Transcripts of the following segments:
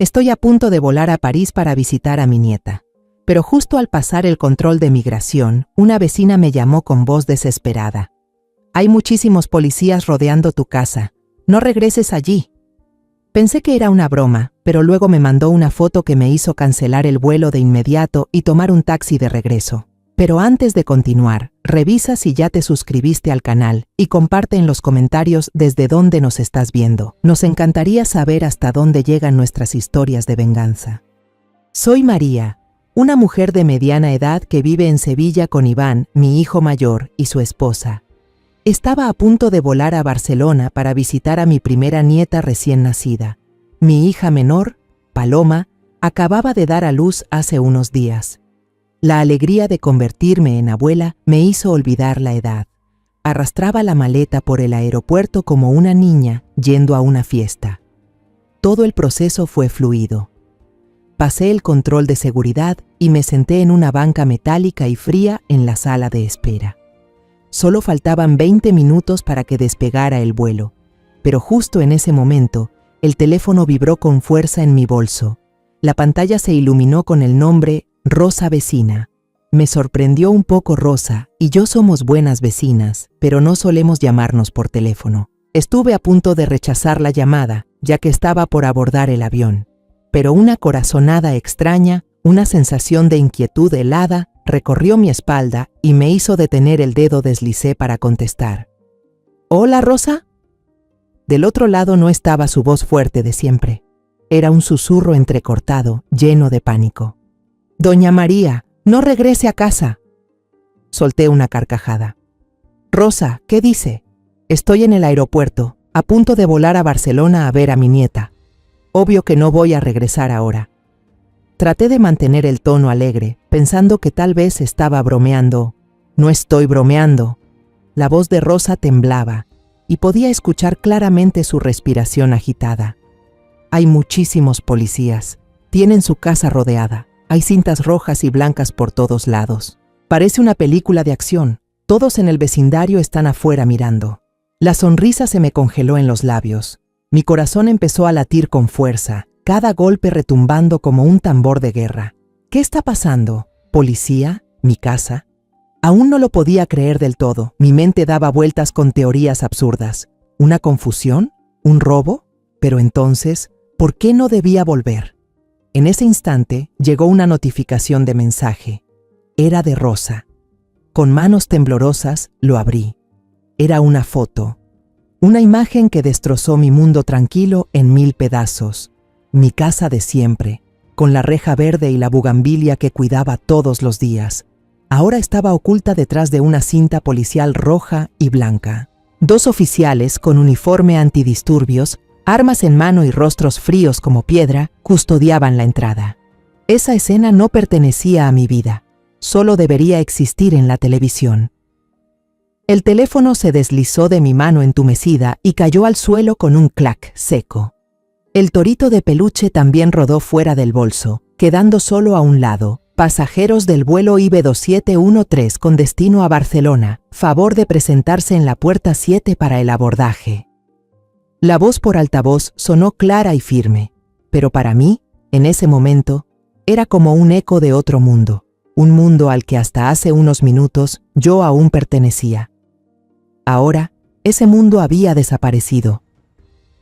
Estoy a punto de volar a París para visitar a mi nieta. Pero justo al pasar el control de migración, una vecina me llamó con voz desesperada. Hay muchísimos policías rodeando tu casa. No regreses allí. Pensé que era una broma, pero luego me mandó una foto que me hizo cancelar el vuelo de inmediato y tomar un taxi de regreso. Pero antes de continuar, revisa si ya te suscribiste al canal y comparte en los comentarios desde dónde nos estás viendo. Nos encantaría saber hasta dónde llegan nuestras historias de venganza. Soy María, una mujer de mediana edad que vive en Sevilla con Iván, mi hijo mayor, y su esposa. Estaba a punto de volar a Barcelona para visitar a mi primera nieta recién nacida. Mi hija menor, Paloma, acababa de dar a luz hace unos días. La alegría de convertirme en abuela me hizo olvidar la edad. Arrastraba la maleta por el aeropuerto como una niña yendo a una fiesta. Todo el proceso fue fluido. Pasé el control de seguridad y me senté en una banca metálica y fría en la sala de espera. Solo faltaban 20 minutos para que despegara el vuelo, pero justo en ese momento, el teléfono vibró con fuerza en mi bolso. La pantalla se iluminó con el nombre Rosa Vecina. Me sorprendió un poco Rosa y yo somos buenas vecinas, pero no solemos llamarnos por teléfono. Estuve a punto de rechazar la llamada, ya que estaba por abordar el avión. Pero una corazonada extraña, una sensación de inquietud helada, recorrió mi espalda y me hizo detener el dedo deslicé para contestar. ¿Hola, Rosa? Del otro lado no estaba su voz fuerte de siempre. Era un susurro entrecortado, lleno de pánico. Doña María, no regrese a casa. Solté una carcajada. Rosa, ¿qué dice? Estoy en el aeropuerto, a punto de volar a Barcelona a ver a mi nieta. Obvio que no voy a regresar ahora. Traté de mantener el tono alegre, pensando que tal vez estaba bromeando. No estoy bromeando. La voz de Rosa temblaba, y podía escuchar claramente su respiración agitada. Hay muchísimos policías. Tienen su casa rodeada. Hay cintas rojas y blancas por todos lados. Parece una película de acción. Todos en el vecindario están afuera mirando. La sonrisa se me congeló en los labios. Mi corazón empezó a latir con fuerza, cada golpe retumbando como un tambor de guerra. ¿Qué está pasando? ¿Policía? ¿Mi casa? Aún no lo podía creer del todo. Mi mente daba vueltas con teorías absurdas. ¿Una confusión? ¿Un robo? Pero entonces, ¿por qué no debía volver? En ese instante llegó una notificación de mensaje. Era de Rosa. Con manos temblorosas lo abrí. Era una foto. Una imagen que destrozó mi mundo tranquilo en 1000 pedazos. Mi casa de siempre, con la reja verde y la bugambilia que cuidaba todos los días. Ahora estaba oculta detrás de una cinta policial roja y blanca. 2 oficiales con uniforme antidisturbios, armas en mano y rostros fríos como piedra, custodiaban la entrada. Esa escena no pertenecía a mi vida, solo debería existir en la televisión. El teléfono se deslizó de mi mano entumecida y cayó al suelo con un clac seco. El torito de peluche también rodó fuera del bolso, quedando solo a un lado. Pasajeros del vuelo IB2713 con destino a Barcelona, favor de presentarse en la puerta 7 para el abordaje. La voz por altavoz sonó clara y firme, pero para mí, en ese momento, era como un eco de otro mundo, un mundo al que hasta hace unos minutos yo aún pertenecía. Ahora, ese mundo había desaparecido.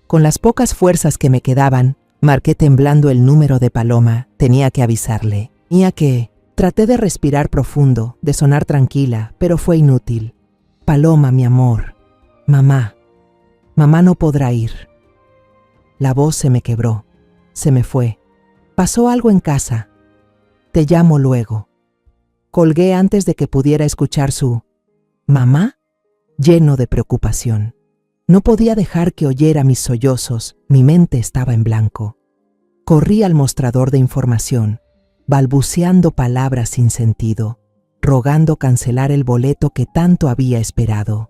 Con las pocas fuerzas que me quedaban, marqué temblando el número de Paloma. Tenía que avisarle. Traté de respirar profundo, de sonar tranquila, pero fue inútil. Paloma, mi amor. Mamá. Mamá no podrá ir. La voz se me quebró. Se me fue. Pasó algo en casa. Te llamo luego. Colgué antes de que pudiera escuchar su ¿mamá? Lleno de preocupación. No podía dejar que oyera mis sollozos. Mi mente estaba en blanco. Corrí al mostrador de información, balbuceando palabras sin sentido, rogando cancelar el boleto que tanto había esperado.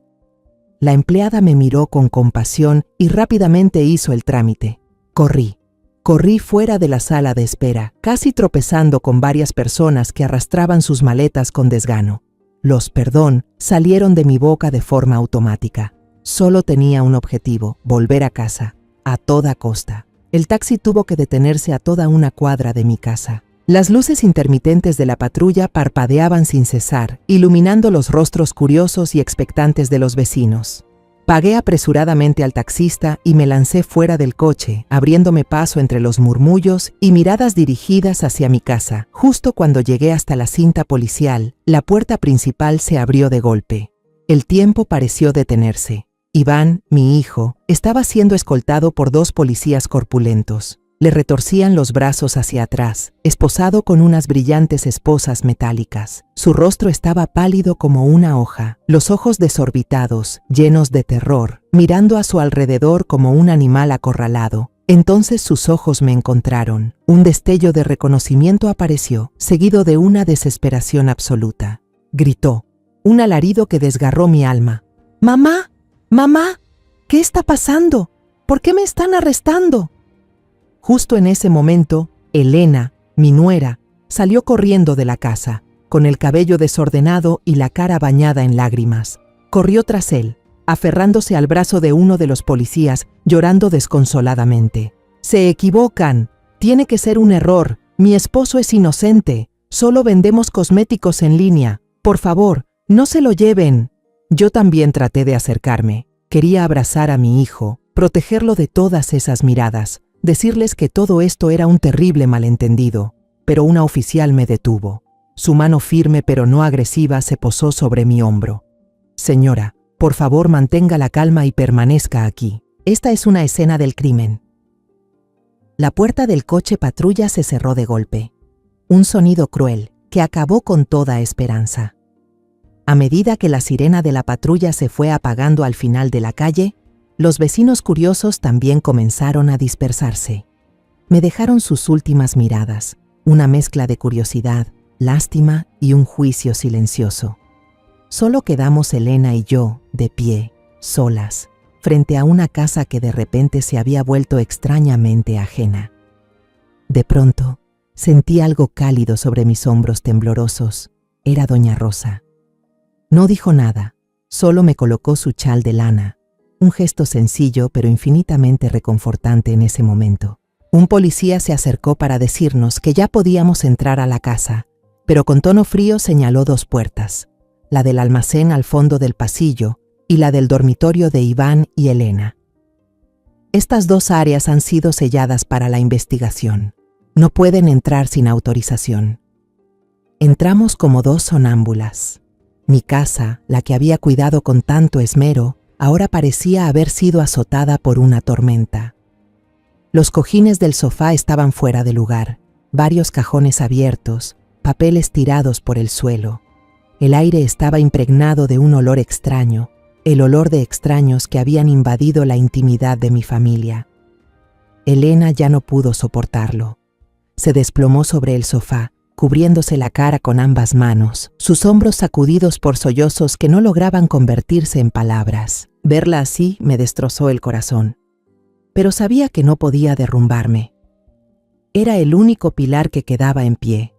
La empleada me miró con compasión y rápidamente hizo el trámite. Corrí fuera de la sala de espera, casi tropezando con varias personas que arrastraban sus maletas con desgano. Los perdón salieron de mi boca de forma automática. Solo tenía un objetivo: volver a casa, a toda costa. El taxi tuvo que detenerse a toda una cuadra de mi casa. Las luces intermitentes de la patrulla parpadeaban sin cesar, iluminando los rostros curiosos y expectantes de los vecinos. Pagué apresuradamente al taxista y me lancé fuera del coche, abriéndome paso entre los murmullos y miradas dirigidas hacia mi casa. Justo cuando llegué hasta la cinta policial, la puerta principal se abrió de golpe. El tiempo pareció detenerse. Iván, mi hijo, estaba siendo escoltado por 2 policías corpulentos. Le retorcían los brazos hacia atrás, esposado con unas brillantes esposas metálicas. Su rostro estaba pálido como una hoja, los ojos desorbitados, llenos de terror, mirando a su alrededor como un animal acorralado. Entonces sus ojos me encontraron. Un destello de reconocimiento apareció, seguido de una desesperación absoluta. Gritó, un alarido que desgarró mi alma. ¡Mamá! ¡Mamá! ¿Qué está pasando? ¿Por qué me están arrestando? Justo en ese momento, Elena, mi nuera, salió corriendo de la casa, con el cabello desordenado y la cara bañada en lágrimas. Corrió tras él, aferrándose al brazo de uno de los policías, llorando desconsoladamente. «Se equivocan. Tiene que ser un error. Mi esposo es inocente. Solo vendemos cosméticos en línea. Por favor, no se lo lleven». Yo también traté de acercarme. Quería abrazar a mi hijo, protegerlo de todas esas miradas, decirles que todo esto era un terrible malentendido, pero una oficial me detuvo. Su mano firme pero no agresiva se posó sobre mi hombro. «Señora, por favor mantenga la calma y permanezca aquí. Esta es una escena del crimen». La puerta del coche patrulla se cerró de golpe. Un sonido cruel que acabó con toda esperanza. A medida que la sirena de la patrulla se fue apagando al final de la calle, los vecinos curiosos también comenzaron a dispersarse. Me dejaron sus últimas miradas, una mezcla de curiosidad, lástima y un juicio silencioso. Solo quedamos Elena y yo, de pie, solas, frente a una casa que de repente se había vuelto extrañamente ajena. De pronto, sentí algo cálido sobre mis hombros temblorosos. Era doña Rosa. No dijo nada, solo me colocó su chal de lana. Un gesto sencillo pero infinitamente reconfortante en ese momento. Un policía se acercó para decirnos que ya podíamos entrar a la casa, pero con tono frío señaló 2 puertas, la del almacén al fondo del pasillo y la del dormitorio de Iván y Elena. Estas 2 áreas han sido selladas para la investigación. No pueden entrar sin autorización. Entramos como 2 sonámbulas. Mi casa, la que había cuidado con tanto esmero, ahora parecía haber sido azotada por una tormenta. Los cojines del sofá estaban fuera de lugar, varios cajones abiertos, papeles tirados por el suelo. El aire estaba impregnado de un olor extraño, el olor de extraños que habían invadido la intimidad de mi familia. Elena ya no pudo soportarlo. Se desplomó sobre el sofá, cubriéndose la cara con ambas manos, sus hombros sacudidos por sollozos que no lograban convertirse en palabras. Verla así me destrozó el corazón, pero sabía que no podía derrumbarme. Era el único pilar que quedaba en pie.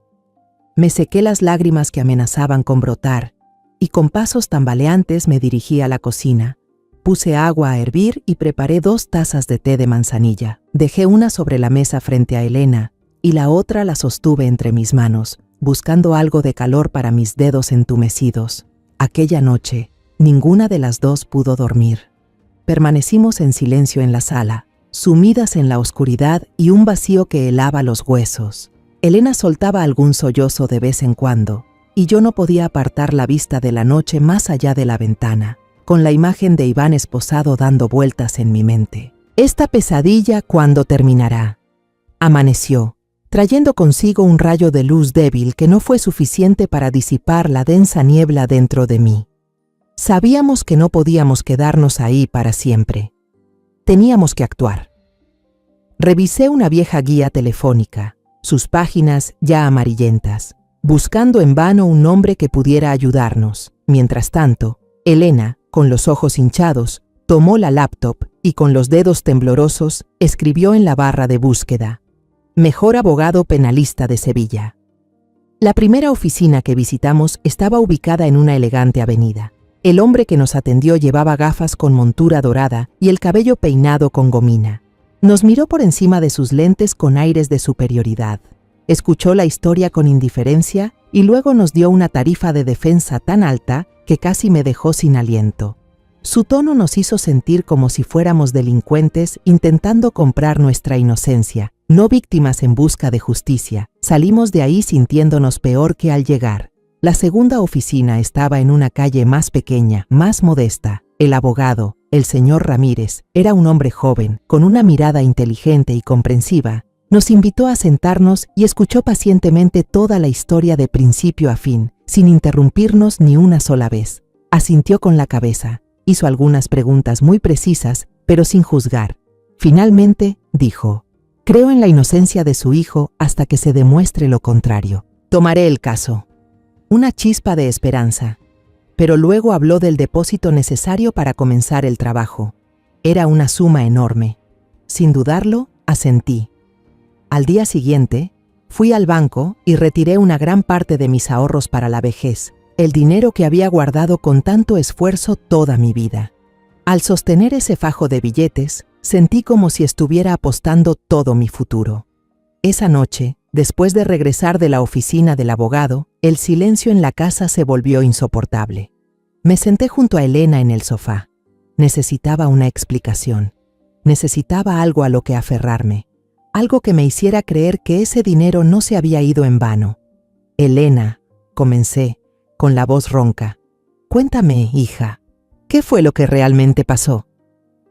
Me sequé las lágrimas que amenazaban con brotar y con pasos tambaleantes me dirigí a la cocina. Puse agua a hervir y preparé 2 tazas de té de manzanilla. Dejé una sobre la mesa frente a Elena y la otra la sostuve entre mis manos, buscando algo de calor para mis dedos entumecidos. Aquella noche, ninguna de las 2 pudo dormir. Permanecimos en silencio en la sala, sumidas en la oscuridad y un vacío que helaba los huesos. Elena soltaba algún sollozo de vez en cuando, y yo no podía apartar la vista de la noche más allá de la ventana, con la imagen de Iván esposado dando vueltas en mi mente. ¿Esta pesadilla cuándo terminará? Amaneció, trayendo consigo un rayo de luz débil que no fue suficiente para disipar la densa niebla dentro de mí. Sabíamos que no podíamos quedarnos ahí para siempre. Teníamos que actuar. Revisé una vieja guía telefónica, sus páginas ya amarillentas, buscando en vano un nombre que pudiera ayudarnos. Mientras tanto, Elena, con los ojos hinchados, tomó la laptop y con los dedos temblorosos escribió en la barra de búsqueda: «Mejor abogado penalista de Sevilla». La primera oficina que visitamos estaba ubicada en una elegante avenida. El hombre que nos atendió llevaba gafas con montura dorada y el cabello peinado con gomina. Nos miró por encima de sus lentes con aires de superioridad. Escuchó la historia con indiferencia y luego nos dio una tarifa de defensa tan alta que casi me dejó sin aliento. Su tono nos hizo sentir como si fuéramos delincuentes intentando comprar nuestra inocencia, no víctimas en busca de justicia. Salimos de ahí sintiéndonos peor que al llegar. La segunda oficina estaba en una calle más pequeña, más modesta. El abogado, el señor Ramírez, era un hombre joven, con una mirada inteligente y comprensiva. Nos invitó a sentarnos y escuchó pacientemente toda la historia de principio a fin, sin interrumpirnos ni una sola vez. Asintió con la cabeza, hizo algunas preguntas muy precisas, pero sin juzgar. Finalmente, dijo: «Creo en la inocencia de su hijo hasta que se demuestre lo contrario. Tomaré el caso». Una chispa de esperanza. Pero luego habló del depósito necesario para comenzar el trabajo. Era una suma enorme. Sin dudarlo, asentí. Al día siguiente, fui al banco y retiré una gran parte de mis ahorros para la vejez, el dinero que había guardado con tanto esfuerzo toda mi vida. Al sostener ese fajo de billetes, sentí como si estuviera apostando todo mi futuro. Esa noche, después de regresar de la oficina del abogado, el silencio en la casa se volvió insoportable. Me senté junto a Elena en el sofá. Necesitaba una explicación. Necesitaba algo a lo que aferrarme. Algo que me hiciera creer que ese dinero no se había ido en vano. «Elena», comencé, con la voz ronca. «Cuéntame, hija, ¿qué fue lo que realmente pasó?»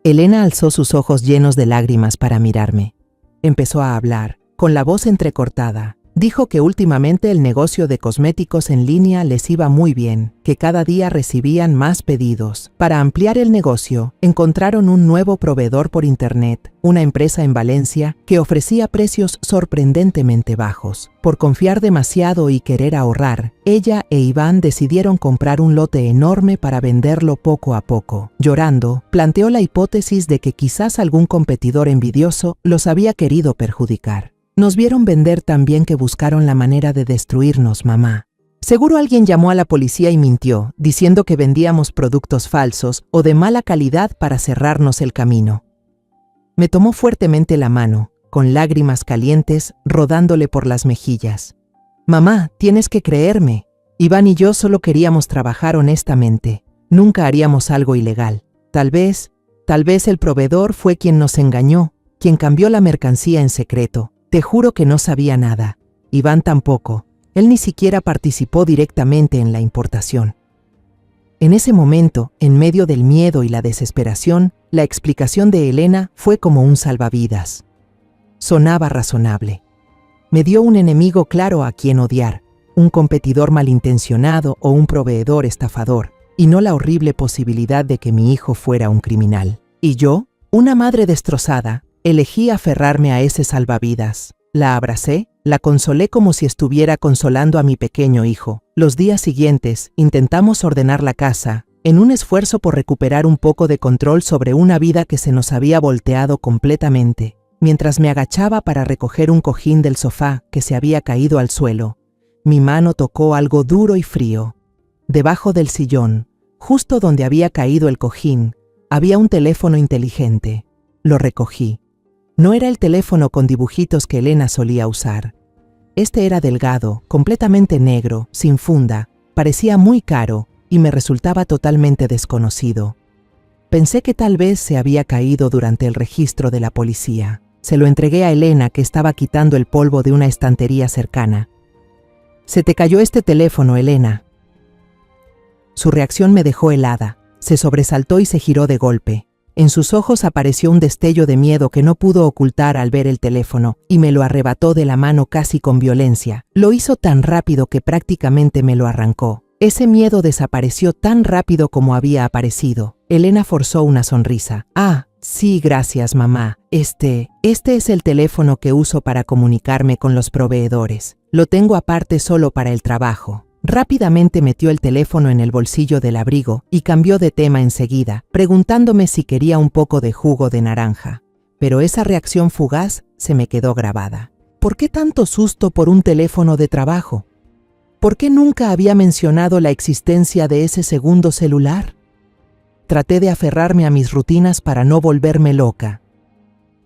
Elena alzó sus ojos llenos de lágrimas para mirarme. Empezó a hablar, con la voz entrecortada. Dijo que últimamente el negocio de cosméticos en línea les iba muy bien, que cada día recibían más pedidos. Para ampliar el negocio, encontraron un nuevo proveedor por internet, una empresa en Valencia que ofrecía precios sorprendentemente bajos. Por confiar demasiado y querer ahorrar, ella e Iván decidieron comprar un lote enorme para venderlo poco a poco. Llorando, planteó la hipótesis de que quizás algún competidor envidioso los había querido perjudicar. Nos vieron vender tan bien que buscaron la manera de destruirnos, mamá. Seguro alguien llamó a la policía y mintió, diciendo que vendíamos productos falsos o de mala calidad para cerrarnos el camino. Me tomó fuertemente la mano, con lágrimas calientes rodándole por las mejillas. Mamá, tienes que creerme. Iván y yo solo queríamos trabajar honestamente. Nunca haríamos algo ilegal. Tal vez el proveedor fue quien nos engañó, quien cambió la mercancía en secreto. Te juro que no sabía nada. Iván tampoco. Él ni siquiera participó directamente en la importación. En ese momento, en medio del miedo y la desesperación, la explicación de Elena fue como un salvavidas. Sonaba razonable. Me dio un enemigo claro a quien odiar, un competidor malintencionado o un proveedor estafador, y no la horrible posibilidad de que mi hijo fuera un criminal. Y yo, una madre destrozada, elegí aferrarme a ese salvavidas. La abracé, la consolé como si estuviera consolando a mi pequeño hijo. Los días siguientes intentamos ordenar la casa, en un esfuerzo por recuperar un poco de control sobre una vida que se nos había volteado completamente. Mientras me agachaba para recoger un cojín del sofá que se había caído al suelo, mi mano tocó algo duro y frío. Debajo del sillón, justo donde había caído el cojín, había un teléfono inteligente. Lo recogí. No era el teléfono con dibujitos que Elena solía usar. Este era delgado, completamente negro, sin funda, parecía muy caro y me resultaba totalmente desconocido. Pensé que tal vez se había caído durante el registro de la policía. Se lo entregué a Elena, que estaba quitando el polvo de una estantería cercana. «Se te cayó este teléfono, Elena». Su reacción me dejó helada. Se sobresaltó y se giró de golpe. En sus ojos apareció un destello de miedo que no pudo ocultar al ver el teléfono, y me lo arrebató de la mano casi con violencia. Lo hizo tan rápido que prácticamente me lo arrancó. Ese miedo desapareció tan rápido como había aparecido. Elena forzó una sonrisa. «Ah, sí, gracias, mamá. Este es el teléfono que uso para comunicarme con los proveedores. Lo tengo aparte solo para el trabajo». Rápidamente metió el teléfono en el bolsillo del abrigo y cambió de tema enseguida, preguntándome si quería un poco de jugo de naranja. Pero esa reacción fugaz se me quedó grabada. ¿Por qué tanto susto por un teléfono de trabajo? ¿Por qué nunca había mencionado la existencia de ese segundo celular? Traté de aferrarme a mis rutinas para no volverme loca.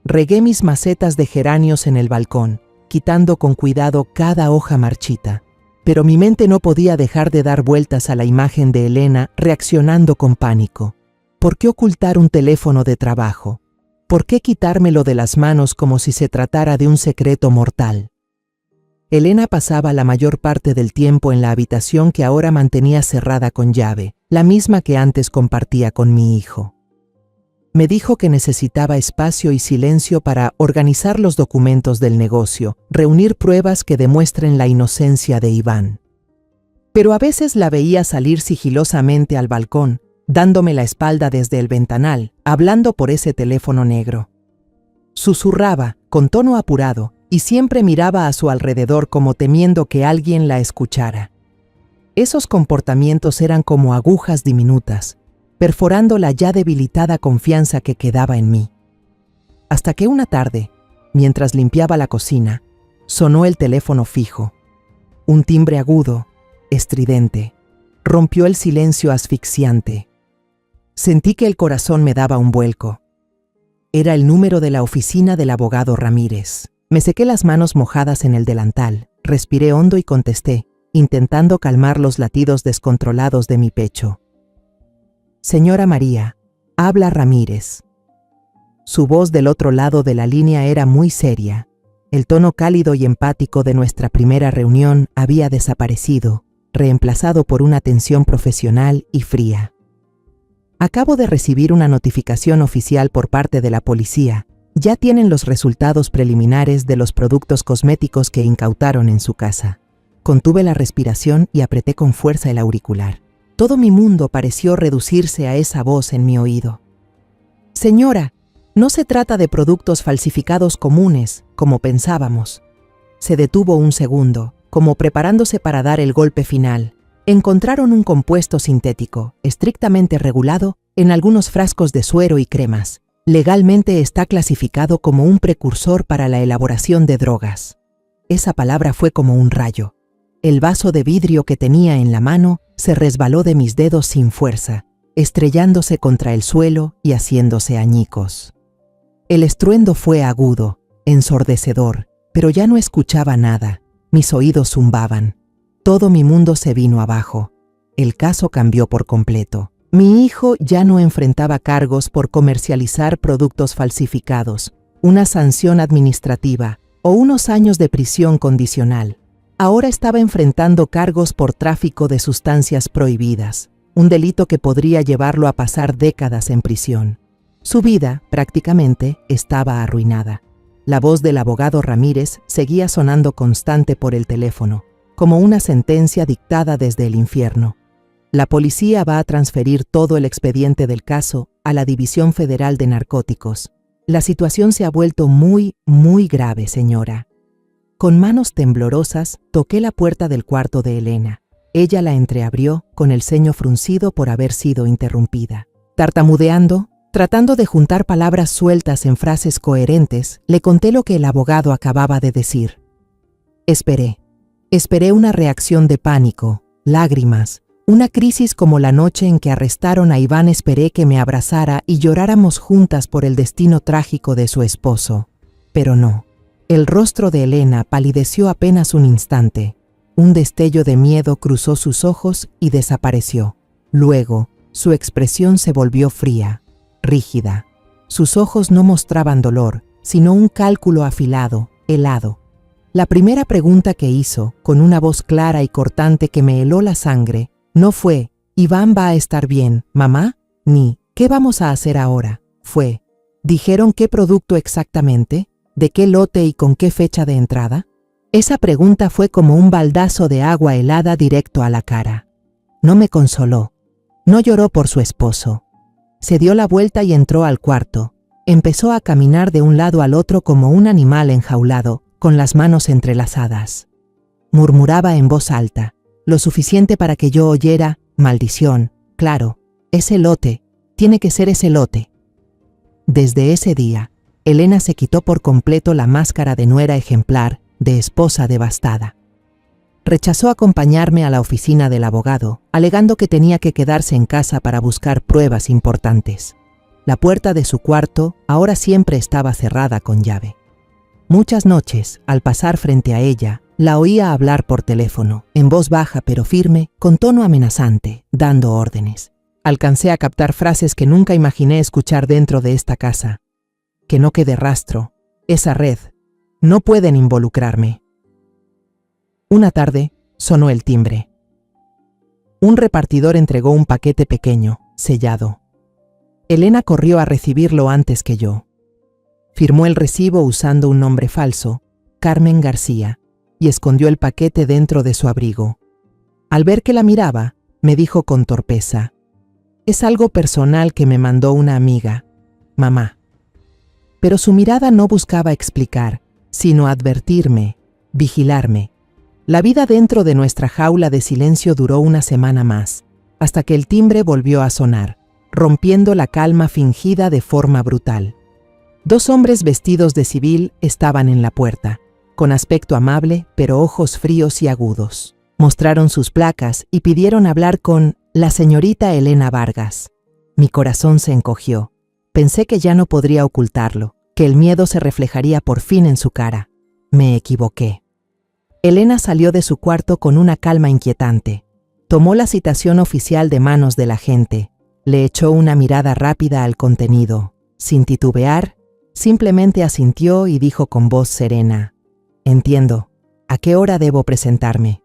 Regué mis macetas de geranios en el balcón, quitando con cuidado cada hoja marchita. Pero mi mente no podía dejar de dar vueltas a la imagen de Elena reaccionando con pánico. ¿Por qué ocultar un teléfono de trabajo? ¿Por qué quitármelo de las manos como si se tratara de un secreto mortal? Elena pasaba la mayor parte del tiempo en la habitación que ahora mantenía cerrada con llave, la misma que antes compartía con mi hijo. Me dijo que necesitaba espacio y silencio para organizar los documentos del negocio, reunir pruebas que demuestren la inocencia de Iván. Pero a veces la veía salir sigilosamente al balcón, dándome la espalda desde el ventanal, hablando por ese teléfono negro. Susurraba, con tono apurado, y siempre miraba a su alrededor como temiendo que alguien la escuchara. Esos comportamientos eran como agujas diminutas, perforando la ya debilitada confianza que quedaba en mí. Hasta que una tarde, mientras limpiaba la cocina, sonó el teléfono fijo. Un timbre agudo, estridente, rompió el silencio asfixiante. Sentí que el corazón me daba un vuelco. Era el número de la oficina del abogado Ramírez. Me sequé las manos mojadas en el delantal, respiré hondo y contesté, intentando calmar los latidos descontrolados de mi pecho. Señora María, habla Ramírez. Su voz del otro lado de la línea era muy seria. El tono cálido y empático de nuestra primera reunión había desaparecido, reemplazado por una tensión profesional y fría. Acabo de recibir una notificación oficial por parte de la policía. Ya tienen los resultados preliminares de los productos cosméticos que incautaron en su casa. Contuve la respiración y apreté con fuerza el auricular. Todo mi mundo pareció reducirse a esa voz en mi oído. Señora, no se trata de productos falsificados comunes, como pensábamos. Se detuvo un segundo, como preparándose para dar el golpe final. Encontraron un compuesto sintético, estrictamente regulado, en algunos frascos de suero y cremas. Legalmente está clasificado como un precursor para la elaboración de drogas. Esa palabra fue como un rayo. El vaso de vidrio que tenía en la mano se resbaló de mis dedos sin fuerza, estrellándose contra el suelo y haciéndose añicos. El estruendo fue agudo, ensordecedor, pero ya no escuchaba nada. Mis oídos zumbaban. Todo mi mundo se vino abajo. El caso cambió por completo. Mi hijo ya no enfrentaba cargos por comercializar productos falsificados, una sanción administrativa o unos años de prisión condicional. Ahora estaba enfrentando cargos por tráfico de sustancias prohibidas, un delito que podría llevarlo a pasar décadas en prisión. Su vida, prácticamente, estaba arruinada. La voz del abogado Ramírez seguía sonando constante por el teléfono, como una sentencia dictada desde el infierno. La policía va a transferir todo el expediente del caso a la División Federal de Narcóticos. La situación se ha vuelto muy, muy grave, señora. Con manos temblorosas, toqué la puerta del cuarto de Elena. Ella la entreabrió, con el ceño fruncido por haber sido interrumpida. Tartamudeando, tratando de juntar palabras sueltas en frases coherentes, le conté lo que el abogado acababa de decir. Esperé una reacción de pánico, lágrimas, una crisis como la noche en que arrestaron a Iván. Esperé que me abrazara y lloráramos juntas por el destino trágico de su esposo. Pero no. El rostro de Elena palideció apenas un instante. Un destello de miedo cruzó sus ojos y desapareció. Luego, su expresión se volvió fría, rígida. Sus ojos no mostraban dolor, sino un cálculo afilado, helado. La primera pregunta que hizo, con una voz clara y cortante que me heló la sangre, no fue, «Iván va a estar bien, mamá», ni «¿Qué vamos a hacer ahora?». Fue, «¿Dijeron qué producto exactamente? ¿De qué lote y con qué fecha de entrada?». Esa pregunta fue como un baldazo de agua helada directo a la cara. No me consoló. No lloró por su esposo. Se dio la vuelta y entró al cuarto. Empezó a caminar de un lado al otro como un animal enjaulado, con las manos entrelazadas. Murmuraba en voz alta, lo suficiente para que yo oyera: «Maldición, claro, ese lote, tiene que ser ese lote». Desde ese día, Elena se quitó por completo la máscara de nuera ejemplar, de esposa devastada. Rechazó acompañarme a la oficina del abogado, alegando que tenía que quedarse en casa para buscar pruebas importantes. La puerta de su cuarto ahora siempre estaba cerrada con llave. Muchas noches, al pasar frente a ella, la oía hablar por teléfono, en voz baja pero firme, con tono amenazante, dando órdenes. Alcancé a captar frases que nunca imaginé escuchar dentro de esta casa. Que no quede rastro. Esa red. No pueden involucrarme. Una tarde, sonó el timbre. Un repartidor entregó un paquete pequeño, sellado. Elena corrió a recibirlo antes que yo. Firmó el recibo usando un nombre falso, Carmen García, y escondió el paquete dentro de su abrigo. Al ver que la miraba, me dijo con torpeza: «Es algo personal que me mandó una amiga, mamá». Pero su mirada no buscaba explicar, sino advertirme, vigilarme. La vida dentro de nuestra jaula de silencio duró una semana más, hasta que el timbre volvió a sonar, rompiendo la calma fingida de forma brutal. 2 hombres vestidos de civil estaban en la puerta, con aspecto amable, pero ojos fríos y agudos. Mostraron sus placas y pidieron hablar con la señorita Elena Vargas. Mi corazón se encogió. Pensé que ya no podría ocultarlo, que el miedo se reflejaría por fin en su cara. Me equivoqué. Elena salió de su cuarto con una calma inquietante. Tomó la citación oficial de manos del agente. Le echó una mirada rápida al contenido. Sin titubear, simplemente asintió y dijo con voz serena: «Entiendo. ¿A qué hora debo presentarme?».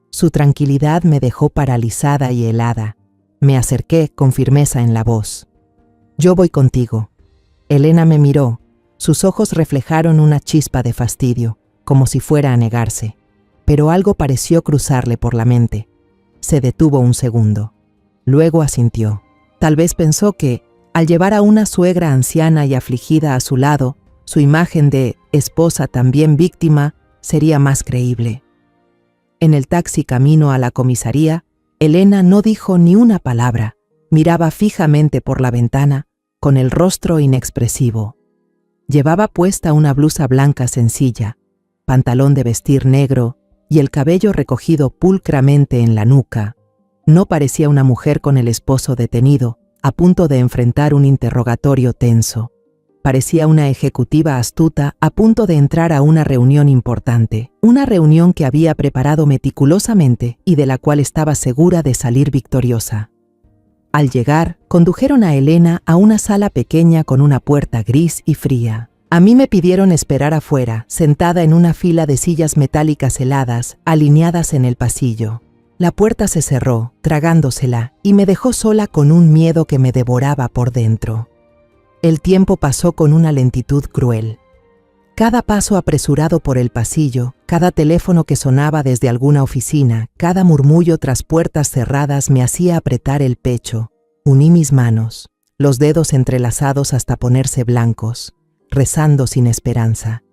Su tranquilidad me dejó paralizada y helada. Me acerqué con firmeza en la voz. «Yo voy contigo». Elena me miró. Sus ojos reflejaron una chispa de fastidio, como si fuera a negarse. Pero algo pareció cruzarle por la mente. Se detuvo un segundo. Luego asintió. Tal vez pensó que, al llevar a una suegra anciana y afligida a su lado, su imagen de esposa también víctima sería más creíble. En el taxi camino a la comisaría, Elena no dijo ni una palabra. Miraba fijamente por la ventana, con el rostro inexpresivo. Llevaba puesta una blusa blanca sencilla, pantalón de vestir negro y el cabello recogido pulcramente en la nuca. No parecía una mujer con el esposo detenido, a punto de enfrentar un interrogatorio tenso. Parecía una ejecutiva astuta a punto de entrar a una reunión importante, una reunión que había preparado meticulosamente y de la cual estaba segura de salir victoriosa. Al llegar, condujeron a Elena a una sala pequeña con una puerta gris y fría. A mí me pidieron esperar afuera, sentada en una fila de sillas metálicas heladas, alineadas en el pasillo. La puerta se cerró, tragándosela, y me dejó sola con un miedo que me devoraba por dentro. El tiempo pasó con una lentitud cruel. Cada paso apresurado por el pasillo, cada teléfono que sonaba desde alguna oficina, cada murmullo tras puertas cerradas me hacía apretar el pecho. Uní mis manos, los dedos entrelazados hasta ponerse blancos, rezando sin esperanza.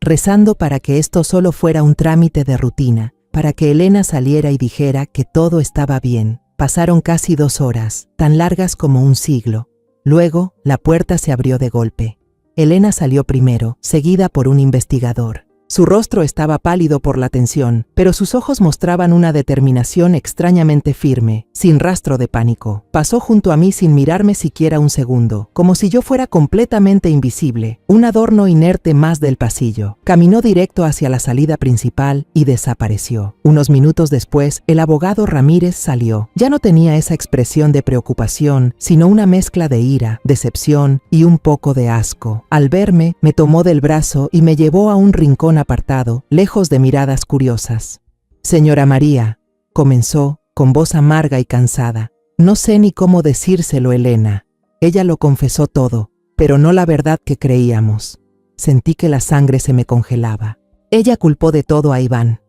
Rezando para que esto solo fuera un trámite de rutina, para que Elena saliera y dijera que todo estaba bien. Pasaron casi 2 horas, tan largas como un siglo. Luego, la puerta se abrió de golpe. Elena salió primero, seguida por un investigador. Su rostro estaba pálido por la tensión, pero sus ojos mostraban una determinación extrañamente firme, sin rastro de pánico. Pasó junto a mí sin mirarme siquiera un segundo, como si yo fuera completamente invisible, un adorno inerte más del pasillo. Caminó directo hacia la salida principal y desapareció. Unos minutos después, el abogado Ramírez salió. Ya no tenía esa expresión de preocupación, sino una mezcla de ira, decepción y un poco de asco. Al verme, me tomó del brazo y me llevó a un rincón apartado, lejos de miradas curiosas. «Señora María», comenzó, con voz amarga y cansada. «No sé ni cómo decírselo, Elena. Ella lo confesó todo, pero no la verdad que creíamos». Sentí que la sangre se me congelaba. «Ella culpó de todo a Iván»,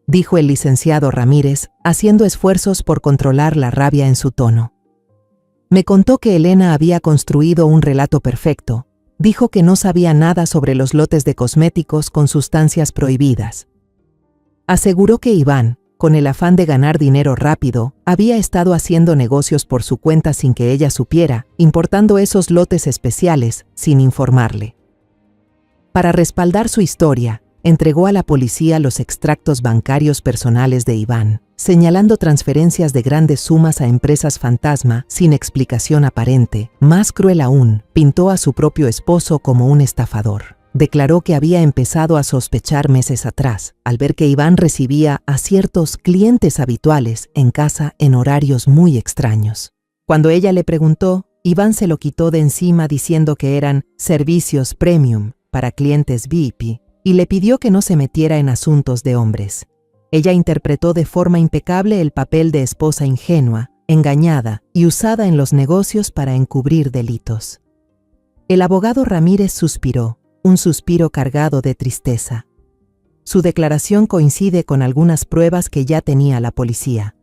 dijo el licenciado Ramírez, haciendo esfuerzos por controlar la rabia en su tono. Me contó que Elena había construido un relato perfecto. Dijo que no sabía nada sobre los lotes de cosméticos con sustancias prohibidas. Aseguró que Iván, con el afán de ganar dinero rápido, había estado haciendo negocios por su cuenta sin que ella supiera, importando esos lotes especiales sin informarle. Para respaldar su historia, Entregó a la policía los extractos bancarios personales de Iván, señalando transferencias de grandes sumas a empresas fantasma sin explicación aparente. Más cruel aún, pintó a su propio esposo como un estafador. Declaró que había empezado a sospechar meses atrás, al ver que Iván recibía a ciertos clientes habituales en casa en horarios muy extraños. Cuando ella le preguntó, Iván se lo quitó de encima diciendo que eran servicios premium para clientes VIP y le pidió que no se metiera en asuntos de hombres. Ella interpretó de forma impecable el papel de esposa ingenua, engañada y usada en los negocios para encubrir delitos. El abogado Ramírez suspiró, un suspiro cargado de tristeza. Su declaración coincide con algunas pruebas que ya tenía la policía.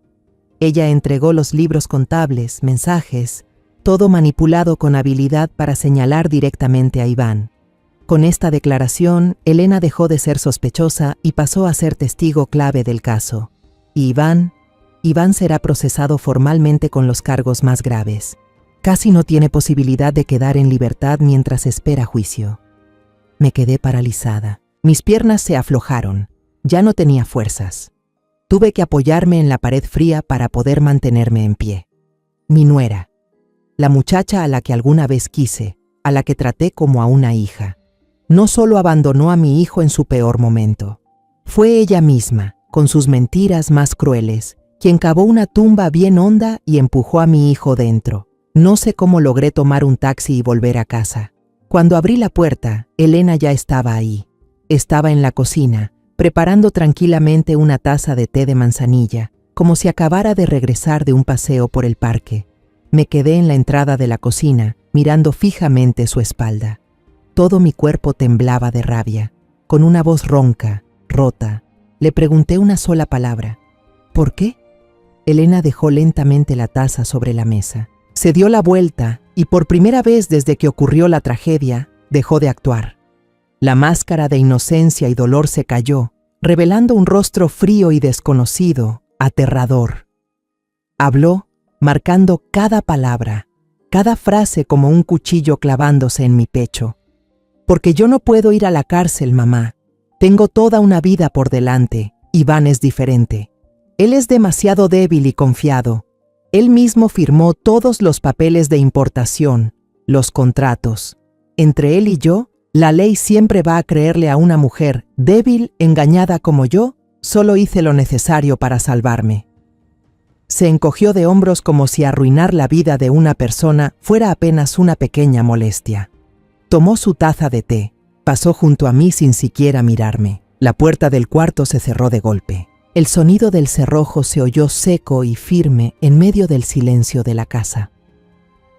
Ella entregó los libros contables, mensajes, todo manipulado con habilidad para señalar directamente a Iván. Con esta declaración, Elena dejó de ser sospechosa y pasó a ser testigo clave del caso. Y Iván será procesado formalmente con los cargos más graves. Casi no tiene posibilidad de quedar en libertad mientras espera juicio. Me quedé paralizada. Mis piernas se aflojaron. Ya no tenía fuerzas. Tuve que apoyarme en la pared fría para poder mantenerme en pie. Mi nuera, la muchacha a la que alguna vez quise, a la que traté como a una hija, no solo abandonó a mi hijo en su peor momento. Fue ella misma, con sus mentiras más crueles, quien cavó una tumba bien honda y empujó a mi hijo dentro. No sé cómo logré tomar un taxi y volver a casa. Cuando abrí la puerta, Elena ya estaba ahí. Estaba en la cocina, preparando tranquilamente una taza de té de manzanilla, como si acabara de regresar de un paseo por el parque. Me quedé en la entrada de la cocina, mirando fijamente su espalda. Todo mi cuerpo temblaba de rabia. Con una voz ronca, rota, le pregunté una sola palabra. ¿Por qué? Elena dejó lentamente la taza sobre la mesa. Se dio la vuelta y por primera vez desde que ocurrió la tragedia, dejó de actuar. La máscara de inocencia y dolor se cayó, revelando un rostro frío y desconocido, aterrador. Habló, marcando cada palabra, cada frase como un cuchillo clavándose en mi pecho. Porque yo no puedo ir a la cárcel, mamá. Tengo toda una vida por delante. Iván es diferente. Él es demasiado débil y confiado. Él mismo firmó todos los papeles de importación, los contratos. Entre él y yo, la ley siempre va a creerle a una mujer débil, engañada como yo, solo hice lo necesario para salvarme. Se encogió de hombros como si arruinar la vida de una persona fuera apenas una pequeña molestia. Tomó su taza de té, pasó junto a mí sin siquiera mirarme. La puerta del cuarto se cerró de golpe. El sonido del cerrojo se oyó seco y firme en medio del silencio de la casa.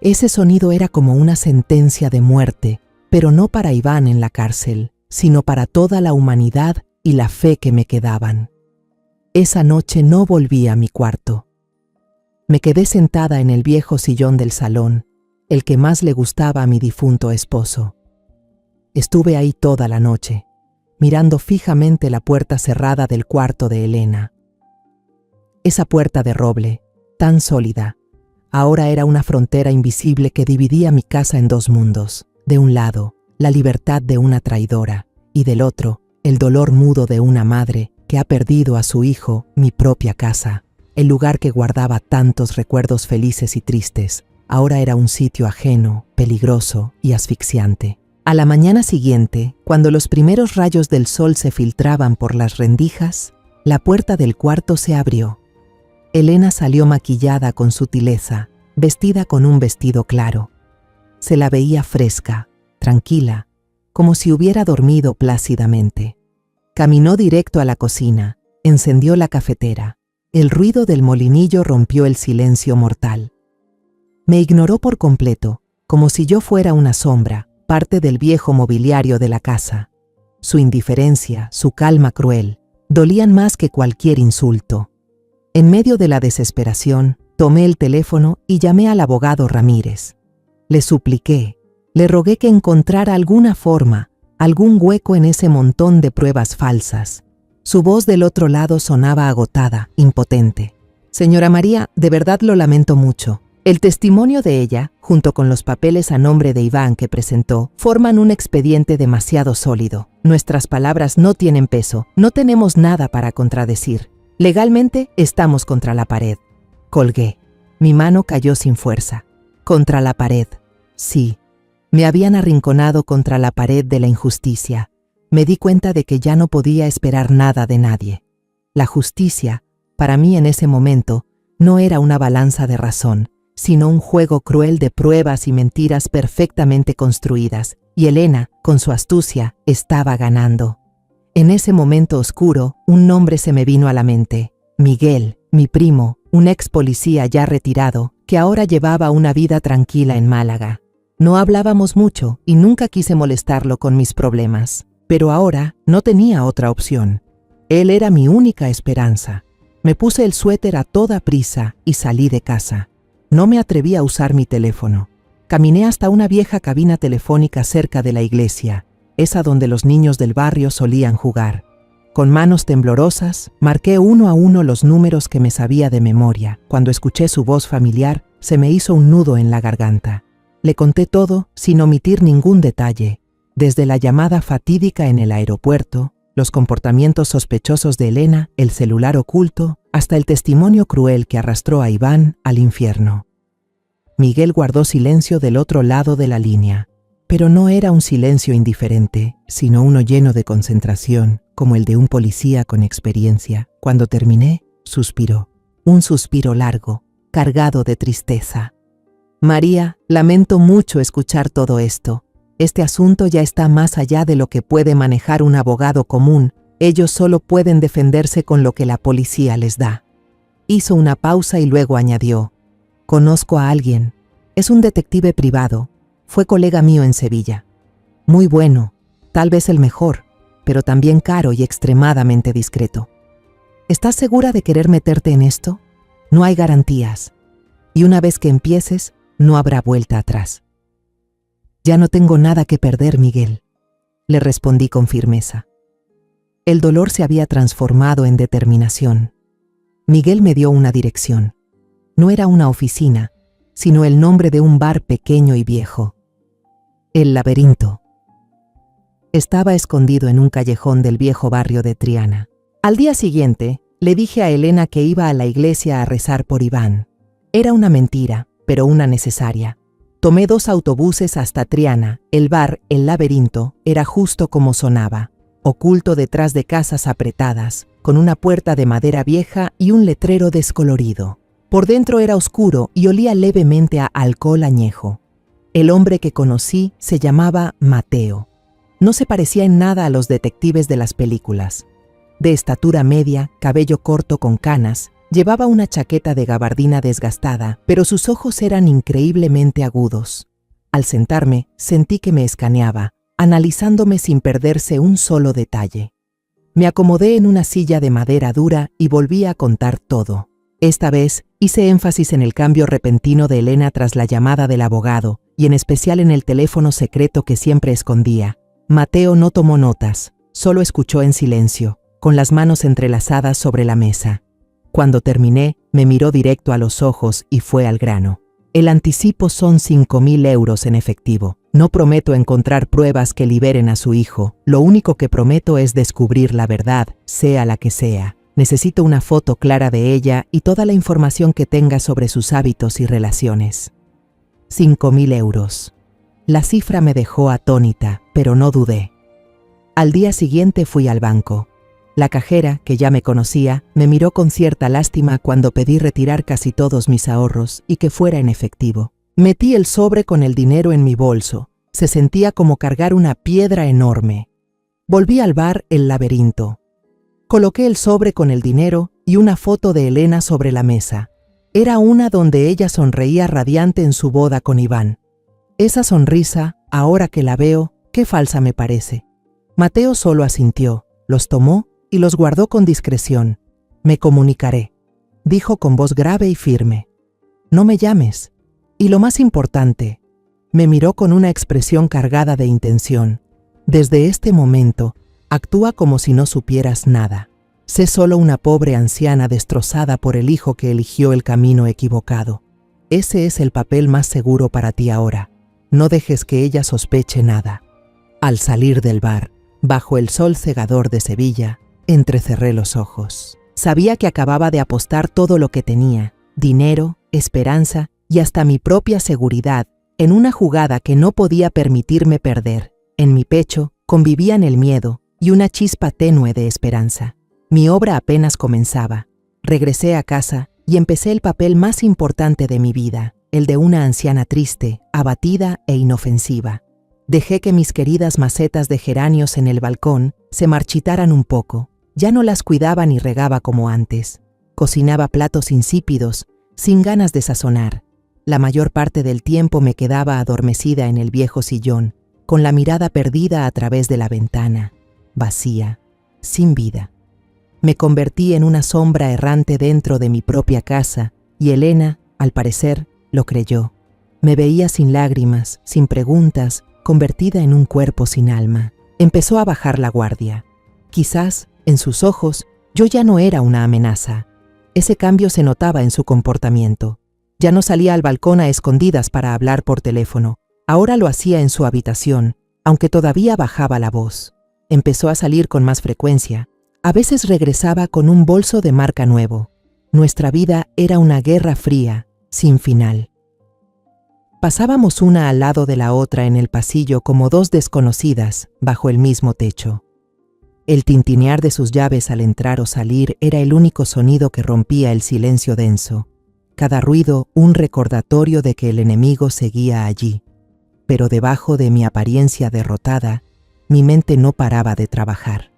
Ese sonido era como una sentencia de muerte, pero no para Iván en la cárcel, sino para toda la humanidad y la fe que me quedaban. Esa noche no volví a mi cuarto. Me quedé sentada en el viejo sillón del salón, el que más le gustaba a mi difunto esposo. Estuve ahí toda la noche, mirando fijamente la puerta cerrada del cuarto de Elena. Esa puerta de roble, tan sólida, ahora era una frontera invisible que dividía mi casa en dos mundos. De un lado, la libertad de una traidora, y del otro, el dolor mudo de una madre que ha perdido a su hijo, mi propia casa. El lugar que guardaba tantos recuerdos felices y tristes, ahora era un sitio ajeno, peligroso y asfixiante. A la mañana siguiente, cuando los primeros rayos del sol se filtraban por las rendijas, la puerta del cuarto se abrió. Elena salió maquillada con sutileza, vestida con un vestido claro. Se la veía fresca, tranquila, como si hubiera dormido plácidamente. Caminó directo a la cocina, encendió la cafetera. El ruido del molinillo rompió el silencio mortal. Me ignoró por completo, como si yo fuera una sombra, parte del viejo mobiliario de la casa. Su indiferencia, su calma cruel, dolían más que cualquier insulto. En medio de la desesperación, tomé el teléfono y llamé al abogado Ramírez. Le supliqué, le rogué que encontrara alguna forma, algún hueco en ese montón de pruebas falsas. Su voz del otro lado sonaba agotada, impotente. Señora María, de verdad lo lamento mucho. El testimonio de ella, junto con los papeles a nombre de Iván que presentó, forman un expediente demasiado sólido. Nuestras palabras no tienen peso, no tenemos nada para contradecir. Legalmente estamos contra la pared. Colgué. Mi mano cayó sin fuerza. Contra la pared. Sí. Me habían arrinconado contra la pared de la injusticia. Me di cuenta de que ya no podía esperar nada de nadie. La justicia, para mí en ese momento, no era una balanza de razón, sino un juego cruel de pruebas y mentiras perfectamente construidas, y Elena, con su astucia, estaba ganando. En ese momento oscuro, un nombre se me vino a la mente: Miguel, mi primo, un ex policía ya retirado, que ahora llevaba una vida tranquila en Málaga. No hablábamos mucho y nunca quise molestarlo con mis problemas, pero ahora no tenía otra opción. Él era mi única esperanza. Me puse el suéter a toda prisa y salí de casa. No me atreví a usar mi teléfono. Caminé hasta una vieja cabina telefónica cerca de la iglesia, esa donde los niños del barrio solían jugar. Con manos temblorosas, marqué uno a uno los números que me sabía de memoria. Cuando escuché su voz familiar, se me hizo un nudo en la garganta. Le conté todo sin omitir ningún detalle, desde la llamada fatídica en el aeropuerto, los comportamientos sospechosos de Elena, el celular oculto, hasta el testimonio cruel que arrastró a Iván al infierno. Miguel guardó silencio del otro lado de la línea, pero no era un silencio indiferente, sino uno lleno de concentración, como el de un policía con experiencia. Cuando terminé, suspiró, un suspiro largo, cargado de tristeza. María, lamento mucho escuchar todo esto. Este asunto ya está más allá de lo que puede manejar un abogado común. Ellos solo pueden defenderse con lo que la policía les da. Hizo una pausa y luego añadió: conozco a alguien. Es un detective privado. Fue colega mío en Sevilla. Muy bueno, tal vez el mejor, pero también caro y extremadamente discreto. ¿Estás segura de querer meterte en esto? No hay garantías. Y una vez que empieces, no habrá vuelta atrás. Ya no tengo nada que perder, Miguel, le respondí con firmeza. El dolor se había transformado en determinación. Miguel me dio una dirección. No era una oficina, sino el nombre de un bar pequeño y viejo. El Laberinto. Estaba escondido en un callejón del viejo barrio de Triana. Al día siguiente, le dije a Elena que iba a la iglesia a rezar por Iván. Era una mentira, pero una necesaria. Tomé 2 autobuses hasta Triana. El bar, El Laberinto, era justo como sonaba, oculto detrás de casas apretadas, con una puerta de madera vieja y un letrero descolorido. Por dentro era oscuro y olía levemente a alcohol añejo. El hombre que conocí se llamaba Mateo. No se parecía en nada a los detectives de las películas. De estatura media, cabello corto con canas, llevaba una chaqueta de gabardina desgastada, pero sus ojos eran increíblemente agudos. Al sentarme, sentí que me escaneaba, analizándome sin perderse un solo detalle. Me acomodé en una silla de madera dura y volví a contar todo. Esta vez hice énfasis en el cambio repentino de Elena tras la llamada del abogado, y en especial en el teléfono secreto que siempre escondía. Mateo no tomó notas, solo escuchó en silencio, con las manos entrelazadas sobre la mesa. Cuando terminé, me miró directo a los ojos y fue al grano. El anticipo son 5.000 euros en efectivo. No prometo encontrar pruebas que liberen a su hijo. Lo único que prometo es descubrir la verdad, sea la que sea. Necesito una foto clara de ella y toda la información que tenga sobre sus hábitos y relaciones. 5.000 euros. La cifra me dejó atónita, pero no dudé. Al día siguiente fui al banco. La cajera, que ya me conocía, me miró con cierta lástima cuando pedí retirar casi todos mis ahorros y que fuera en efectivo. Metí el sobre con el dinero en mi bolso. Se sentía como cargar una piedra enorme. Volví al bar El Laberinto. Coloqué el sobre con el dinero y una foto de Elena sobre la mesa. Era una donde ella sonreía radiante en su boda con Iván. Esa sonrisa, ahora que la veo, qué falsa me parece. Mateo solo asintió, los tomó y los guardó con discreción. Me comunicaré, dijo con voz grave y firme. No me llames. Y lo más importante, me miró con una expresión cargada de intención. Desde este momento, actúa como si no supieras nada. Sé solo una pobre anciana destrozada por el hijo que eligió el camino equivocado. Ese es el papel más seguro para ti ahora. No dejes que ella sospeche nada. Al salir del bar, bajo el sol cegador de Sevilla, entrecerré los ojos. Sabía que acababa de apostar todo lo que tenía, dinero, esperanza y hasta mi propia seguridad, en una jugada que no podía permitirme perder. En mi pecho convivían el miedo y una chispa tenue de esperanza. Mi obra apenas comenzaba. Regresé a casa y empecé el papel más importante de mi vida, el de una anciana triste, abatida e inofensiva. Dejé que mis queridas macetas de geranios en el balcón se marchitaran un poco. Ya no las cuidaba ni regaba como antes. Cocinaba platos insípidos, sin ganas de sazonar. La mayor parte del tiempo me quedaba adormecida en el viejo sillón, con la mirada perdida a través de la ventana, vacía, sin vida. Me convertí en una sombra errante dentro de mi propia casa, y Elena, al parecer, lo creyó. Me veía sin lágrimas, sin preguntas, convertida en un cuerpo sin alma. Empezó a bajar la guardia. Quizás, en sus ojos, yo ya no era una amenaza. Ese cambio se notaba en su comportamiento. Ya no salía al balcón a escondidas para hablar por teléfono. Ahora lo hacía en su habitación, aunque todavía bajaba la voz. Empezó a salir con más frecuencia. A veces regresaba con un bolso de marca nuevo. Nuestra vida era una guerra fría, sin final. Pasábamos una al lado de la otra en el pasillo como dos desconocidas bajo el mismo techo. El tintinear de sus llaves al entrar o salir era el único sonido que rompía el silencio denso. Cada ruido un recordatorio de que el enemigo seguía allí. Pero debajo de mi apariencia derrotada, mi mente no paraba de trabajar.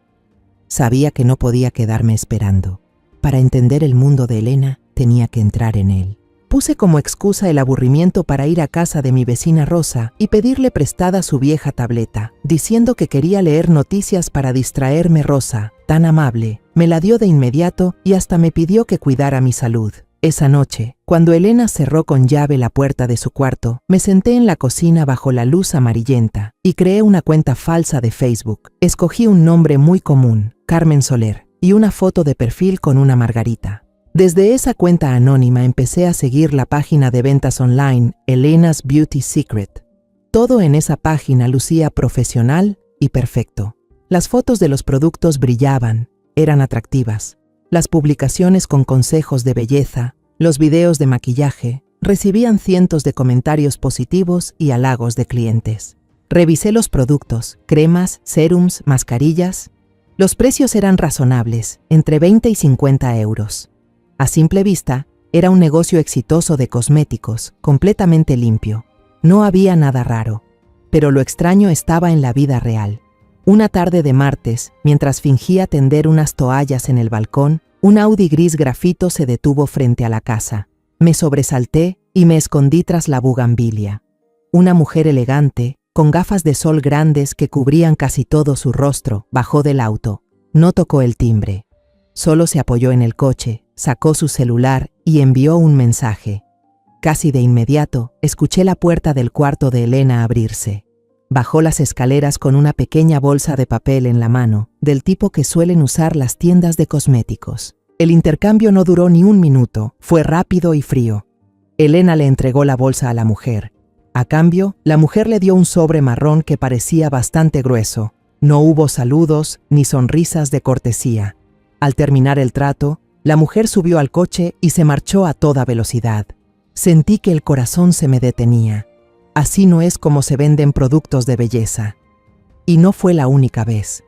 Sabía que no podía quedarme esperando. Para entender el mundo de Elena, tenía que entrar en él. Puse como excusa el aburrimiento para ir a casa de mi vecina Rosa y pedirle prestada su vieja tableta, diciendo que quería leer noticias para distraerme. Rosa, tan amable, me la dio de inmediato y hasta me pidió que cuidara mi salud. Esa noche, cuando Elena cerró con llave la puerta de su cuarto, me senté en la cocina bajo la luz amarillenta y creé una cuenta falsa de Facebook. Escogí un nombre muy común, Carmen Soler, y una foto de perfil con una margarita. Desde esa cuenta anónima empecé a seguir la página de ventas online Elena's Beauty Secret. Todo en esa página lucía profesional y perfecto. Las fotos de los productos brillaban, eran atractivas. Las publicaciones con consejos de belleza, los videos de maquillaje, recibían cientos de comentarios positivos y halagos de clientes. Revisé los productos, cremas, serums, mascarillas. Los precios eran razonables, entre 20 y 50 euros. A simple vista, era un negocio exitoso de cosméticos, completamente limpio. No había nada raro, pero lo extraño estaba en la vida real. Una tarde de martes, mientras fingía tender unas toallas en el balcón, un Audi gris grafito se detuvo frente a la casa. Me sobresalté y me escondí tras la bugambilia. Una mujer elegante, con gafas de sol grandes que cubrían casi todo su rostro, bajó del auto. No tocó el timbre. Solo se apoyó en el coche, sacó su celular y envió un mensaje. Casi de inmediato, escuché la puerta del cuarto de Elena abrirse. Bajó las escaleras con una pequeña bolsa de papel en la mano, del tipo que suelen usar las tiendas de cosméticos. El intercambio no duró ni un minuto, fue rápido y frío. Elena le entregó la bolsa a la mujer. A cambio, la mujer le dio un sobre marrón que parecía bastante grueso. No hubo saludos ni sonrisas de cortesía. Al terminar el trato, la mujer subió al coche y se marchó a toda velocidad. Sentí que el corazón se me detenía. Así no es como se venden productos de belleza. Y no fue la única vez.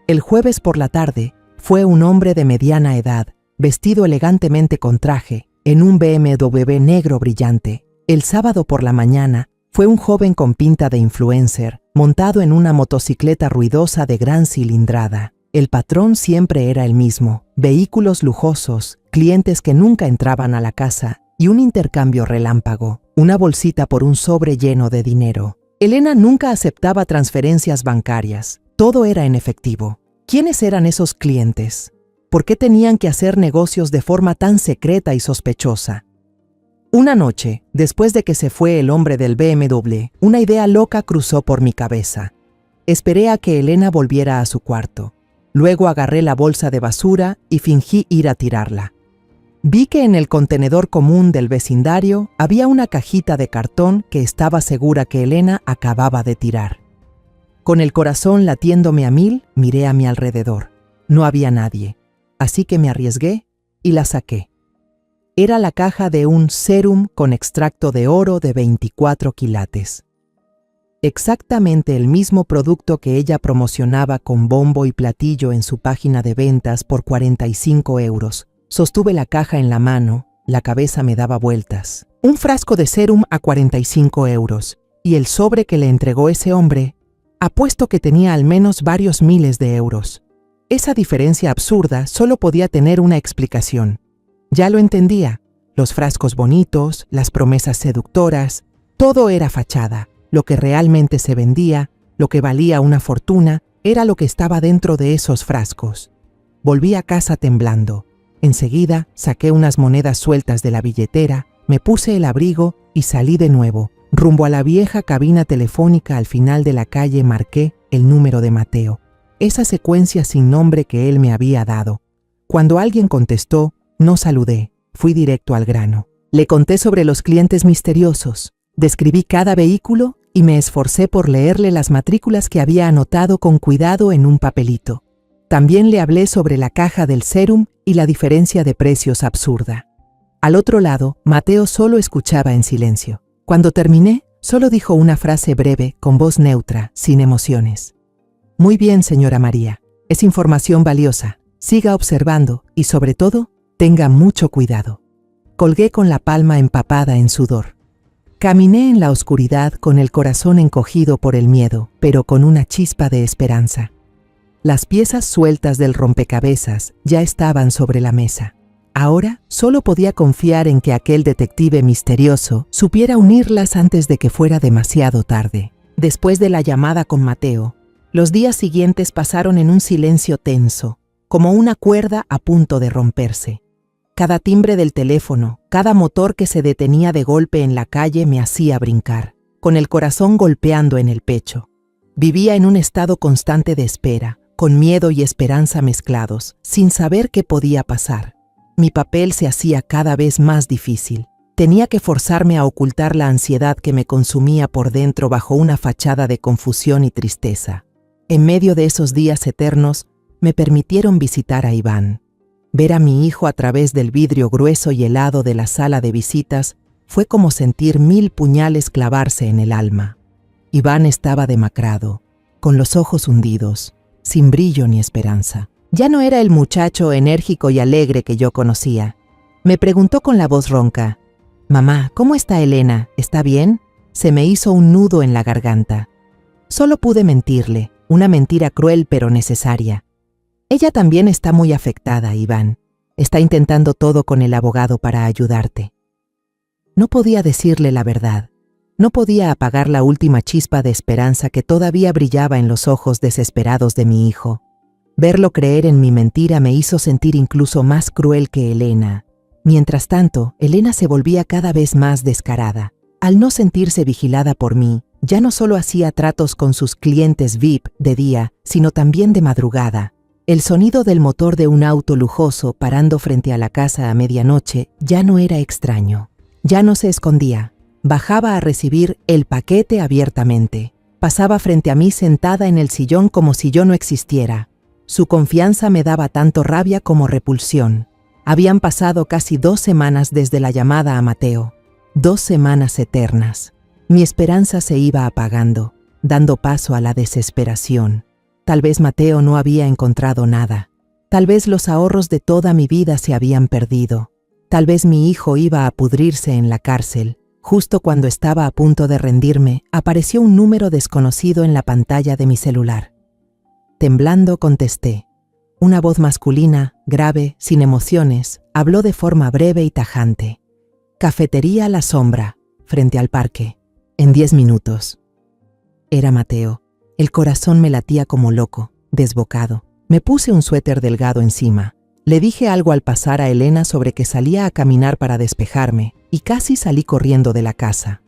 El jueves por la tarde fue un hombre de mediana edad, vestido elegantemente con traje, en un BMW negro brillante. El sábado por la mañana fue un joven con pinta de influencer, montado en una motocicleta ruidosa de gran cilindrada. El patrón siempre era el mismo: vehículos lujosos, clientes que nunca entraban a la casa y un intercambio relámpago, una bolsita por un sobre lleno de dinero. Elena nunca aceptaba transferencias bancarias, todo era en efectivo. ¿Quiénes eran esos clientes? ¿Por qué tenían que hacer negocios de forma tan secreta y sospechosa? Una noche, después de que se fue el hombre del BMW, una idea loca cruzó por mi cabeza. Esperé a que Elena volviera a su cuarto. Luego agarré la bolsa de basura y fingí ir a tirarla. Vi que en el contenedor común del vecindario había una cajita de cartón que estaba segura que Elena acababa de tirar. Con el corazón latiéndome a 1000, miré a mi alrededor. No había nadie, así que me arriesgué y la saqué. Era la caja de un sérum con extracto de oro de 24 quilates. Exactamente el mismo producto que ella promocionaba con bombo y platillo en su página de ventas por 45 euros. Sostuve la caja en la mano, la cabeza me daba vueltas. Un frasco de sérum a 45 euros y el sobre que le entregó ese hombre, apuesto que tenía al menos varios miles de euros. Esa diferencia absurda solo podía tener una explicación. Ya lo entendía, los frascos bonitos, las promesas seductoras, todo era fachada. Lo que realmente se vendía, lo que valía una fortuna, era lo que estaba dentro de esos frascos. Volví a casa temblando. Enseguida saqué unas monedas sueltas de la billetera, me puse el abrigo y salí de nuevo. Rumbo a la vieja cabina telefónica al final de la calle marqué el número de Mateo, esa secuencia sin nombre que él me había dado. Cuando alguien contestó, no saludé, fui directo al grano. Le conté sobre los clientes misteriosos, describí cada vehículo y me esforcé por leerle las matrículas que había anotado con cuidado en un papelito. También le hablé sobre la caja del sérum y la diferencia de precios absurda. Al otro lado, Mateo solo escuchaba en silencio. Cuando terminé, solo dijo una frase breve, con voz neutra, sin emociones. Muy bien, señora María. Es información valiosa. Siga observando y, sobre todo, tenga mucho cuidado. Colgué con la palma empapada en sudor. Caminé en la oscuridad con el corazón encogido por el miedo, pero con una chispa de esperanza. Las piezas sueltas del rompecabezas ya estaban sobre la mesa. Ahora solo podía confiar en que aquel detective misterioso supiera unirlas antes de que fuera demasiado tarde. Después de la llamada con Mateo, los días siguientes pasaron en un silencio tenso, como una cuerda a punto de romperse. Cada timbre del teléfono, cada motor que se detenía de golpe en la calle me hacía brincar, con el corazón golpeando en el pecho. Vivía en un estado constante de espera, con miedo y esperanza mezclados, sin saber qué podía pasar. Mi papel se hacía cada vez más difícil. Tenía que forzarme a ocultar la ansiedad que me consumía por dentro bajo una fachada de confusión y tristeza. En medio de esos días eternos, me permitieron visitar a Iván. Ver a mi hijo a través del vidrio grueso y helado de la sala de visitas fue como sentir 1000 puñales clavarse en el alma. Iván estaba demacrado, con los ojos hundidos, sin brillo ni esperanza. Ya no era el muchacho enérgico y alegre que yo conocía. Me preguntó con la voz ronca: «Mamá, ¿cómo está Elena? ¿Está bien?». Se me hizo un nudo en la garganta. Solo pude mentirle, una mentira cruel pero necesaria. Ella también está muy afectada, Iván. Está intentando todo con el abogado para ayudarte. No podía decirle la verdad. No podía apagar la última chispa de esperanza que todavía brillaba en los ojos desesperados de mi hijo. Verlo creer en mi mentira me hizo sentir incluso más cruel que Elena. Mientras tanto, Elena se volvía cada vez más descarada. Al no sentirse vigilada por mí, ya no solo hacía tratos con sus clientes VIP de día, sino también de madrugada. El sonido del motor de un auto lujoso parando frente a la casa a medianoche ya no era extraño. Ya no se escondía. Bajaba a recibir el paquete abiertamente. Pasaba frente a mí sentada en el sillón como si yo no existiera. Su confianza me daba tanto rabia como repulsión. Habían pasado casi 2 semanas desde la llamada a Mateo. 2 semanas eternas. Mi esperanza se iba apagando, dando paso a la desesperación. Tal vez Mateo no había encontrado nada. Tal vez los ahorros de toda mi vida se habían perdido. Tal vez mi hijo iba a pudrirse en la cárcel. Justo cuando estaba a punto de rendirme, apareció un número desconocido en la pantalla de mi celular. Temblando contesté. Una voz masculina, grave, sin emociones, habló de forma breve y tajante. Cafetería La Sombra, frente al parque. En 10 minutos. Era Mateo. El corazón me latía como loco, desbocado. Me puse un suéter delgado encima. Le dije algo al pasar a Elena sobre que salía a caminar para despejarme y casi salí corriendo de la casa.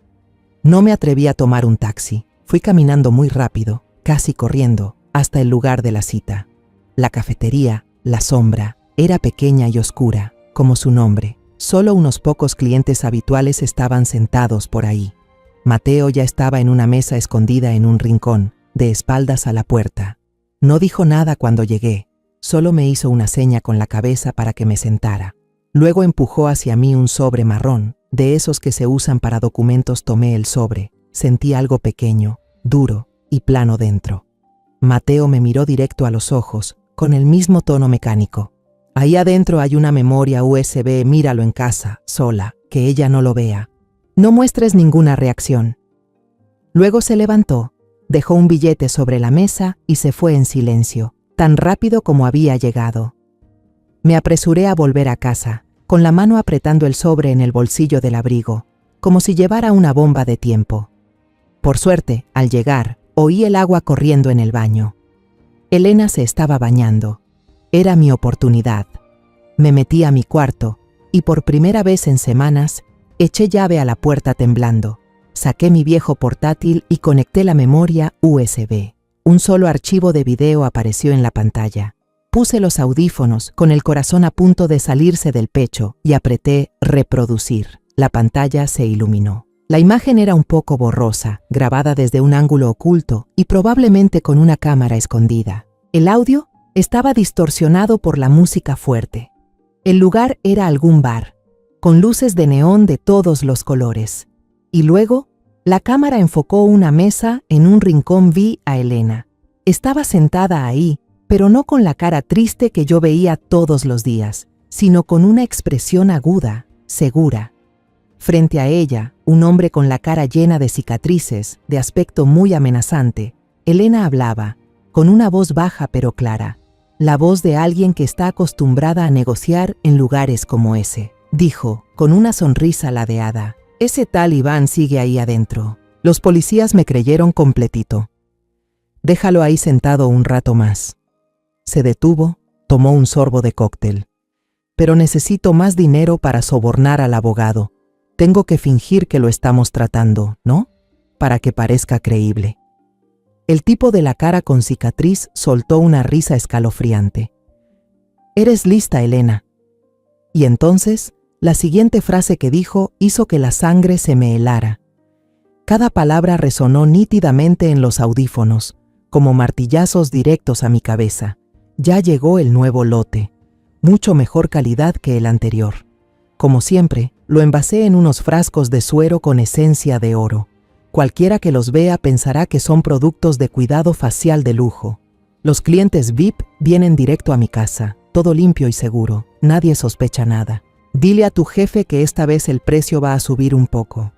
No me atreví a tomar un taxi. Fui caminando muy rápido, casi corriendo, hasta el lugar de la cita. La cafetería, La Sombra, era pequeña y oscura, como su nombre. Solo unos pocos clientes habituales estaban sentados por ahí. Mateo ya estaba en una mesa escondida en un rincón, de espaldas a la puerta. No dijo nada cuando llegué, solo me hizo una seña con la cabeza para que me sentara. Luego empujó hacia mí un sobre marrón, de esos que se usan para documentos. Tomé el sobre, sentí algo pequeño, duro y plano dentro. Mateo me miró directo a los ojos, con el mismo tono mecánico. Ahí adentro hay una memoria USB, míralo en casa, sola, que ella no lo vea. No muestres ninguna reacción. Luego se levantó, dejó un billete sobre la mesa y se fue en silencio, tan rápido como había llegado. Me apresuré a volver a casa, con la mano apretando el sobre en el bolsillo del abrigo, como si llevara una bomba de tiempo. Por suerte, al llegar, oí el agua corriendo en el baño. Elena se estaba bañando. Era mi oportunidad. Me metí a mi cuarto y por primera vez en semanas eché llave a la puerta temblando. Saqué mi viejo portátil y conecté la memoria USB. Un solo archivo de video apareció en la pantalla. Puse los audífonos con el corazón a punto de salirse del pecho y apreté reproducir. La pantalla se iluminó. La imagen era un poco borrosa, grabada desde un ángulo oculto y probablemente con una cámara escondida. El audio estaba distorsionado por la música fuerte. El lugar era algún bar, con luces de neón de todos los colores. Y luego, la cámara enfocó una mesa en un rincón. Vi a Elena. Estaba sentada ahí, pero no con la cara triste que yo veía todos los días, sino con una expresión aguda, segura. Frente a ella, un hombre con la cara llena de cicatrices, de aspecto muy amenazante. Elena hablaba, con una voz baja pero clara. La voz de alguien que está acostumbrada a negociar en lugares como ese. Dijo, con una sonrisa ladeada: ese tal Iván sigue ahí adentro. Los policías me creyeron completito. Déjalo ahí sentado un rato más. Se detuvo, tomó un sorbo de cóctel. Pero necesito más dinero para sobornar al abogado. Tengo que fingir que lo estamos tratando, ¿no? Para que parezca creíble. El tipo de la cara con cicatriz soltó una risa escalofriante. Eres lista, Elena. Y entonces, la siguiente frase que dijo hizo que la sangre se me helara. Cada palabra resonó nítidamente en los audífonos, como martillazos directos a mi cabeza. Ya llegó el nuevo lote, mucho mejor calidad que el anterior. Como siempre, lo envasé en unos frascos de suero con esencia de oro. Cualquiera que los vea pensará que son productos de cuidado facial de lujo. Los clientes VIP vienen directo a mi casa, todo limpio y seguro, nadie sospecha nada. Dile a tu jefe que esta vez el precio va a subir un poco.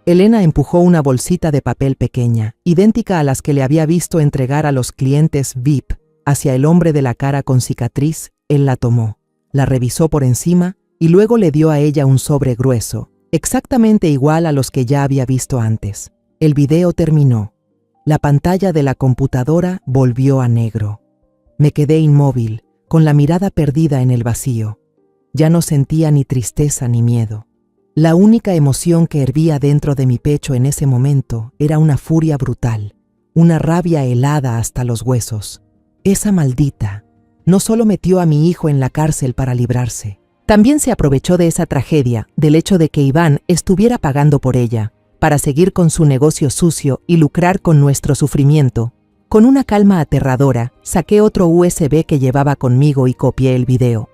Elena empujó una bolsita de papel pequeña, idéntica a las que le había visto entregar a los clientes VIP, hacia el hombre de la cara con cicatriz. Él la tomó, la revisó por encima y luego le dio a ella un sobre grueso, exactamente igual a los que ya había visto antes. El video terminó. La pantalla de la computadora volvió a negro. Me quedé inmóvil, con la mirada perdida en el vacío. Ya no sentía ni tristeza ni miedo. La única emoción que hervía dentro de mi pecho en ese momento era una furia brutal, una rabia helada hasta los huesos. Esa maldita no solo metió a mi hijo en la cárcel para librarse, también se aprovechó de esa tragedia, del hecho de que Iván estuviera pagando por ella, para seguir con su negocio sucio y lucrar con nuestro sufrimiento. Con una calma aterradora, saqué otro USB que llevaba conmigo y copié el video.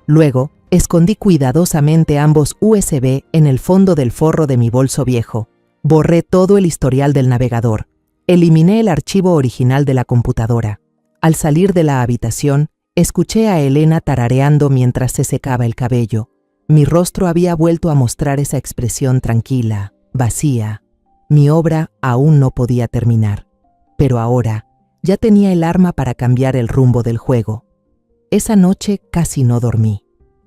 Luego, escondí cuidadosamente ambos USB en el fondo del forro de mi bolso viejo. Borré todo el historial del navegador. Eliminé el archivo original de la computadora. Al salir de la habitación, escuché a Elena tarareando mientras se secaba el cabello. Mi rostro había vuelto a mostrar esa expresión tranquila, vacía. Mi obra aún no podía terminar. Pero ahora, ya tenía el arma para cambiar el rumbo del juego. Esa noche casi no dormí.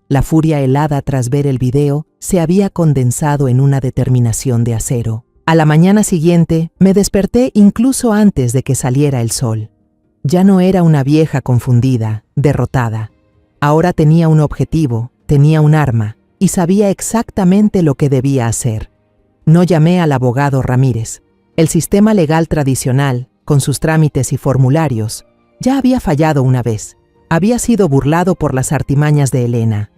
La furia helada tras ver el video se había condensado en una determinación de acero. A la mañana siguiente, me desperté incluso antes de que saliera el sol. Ya no era una vieja confundida, derrotada. Ahora tenía un objetivo, tenía un arma, y sabía exactamente lo que debía hacer. No llamé al abogado Ramírez. El sistema legal tradicional, con sus trámites y formularios, ya había fallado una vez. Había sido burlado por las artimañas de Elena.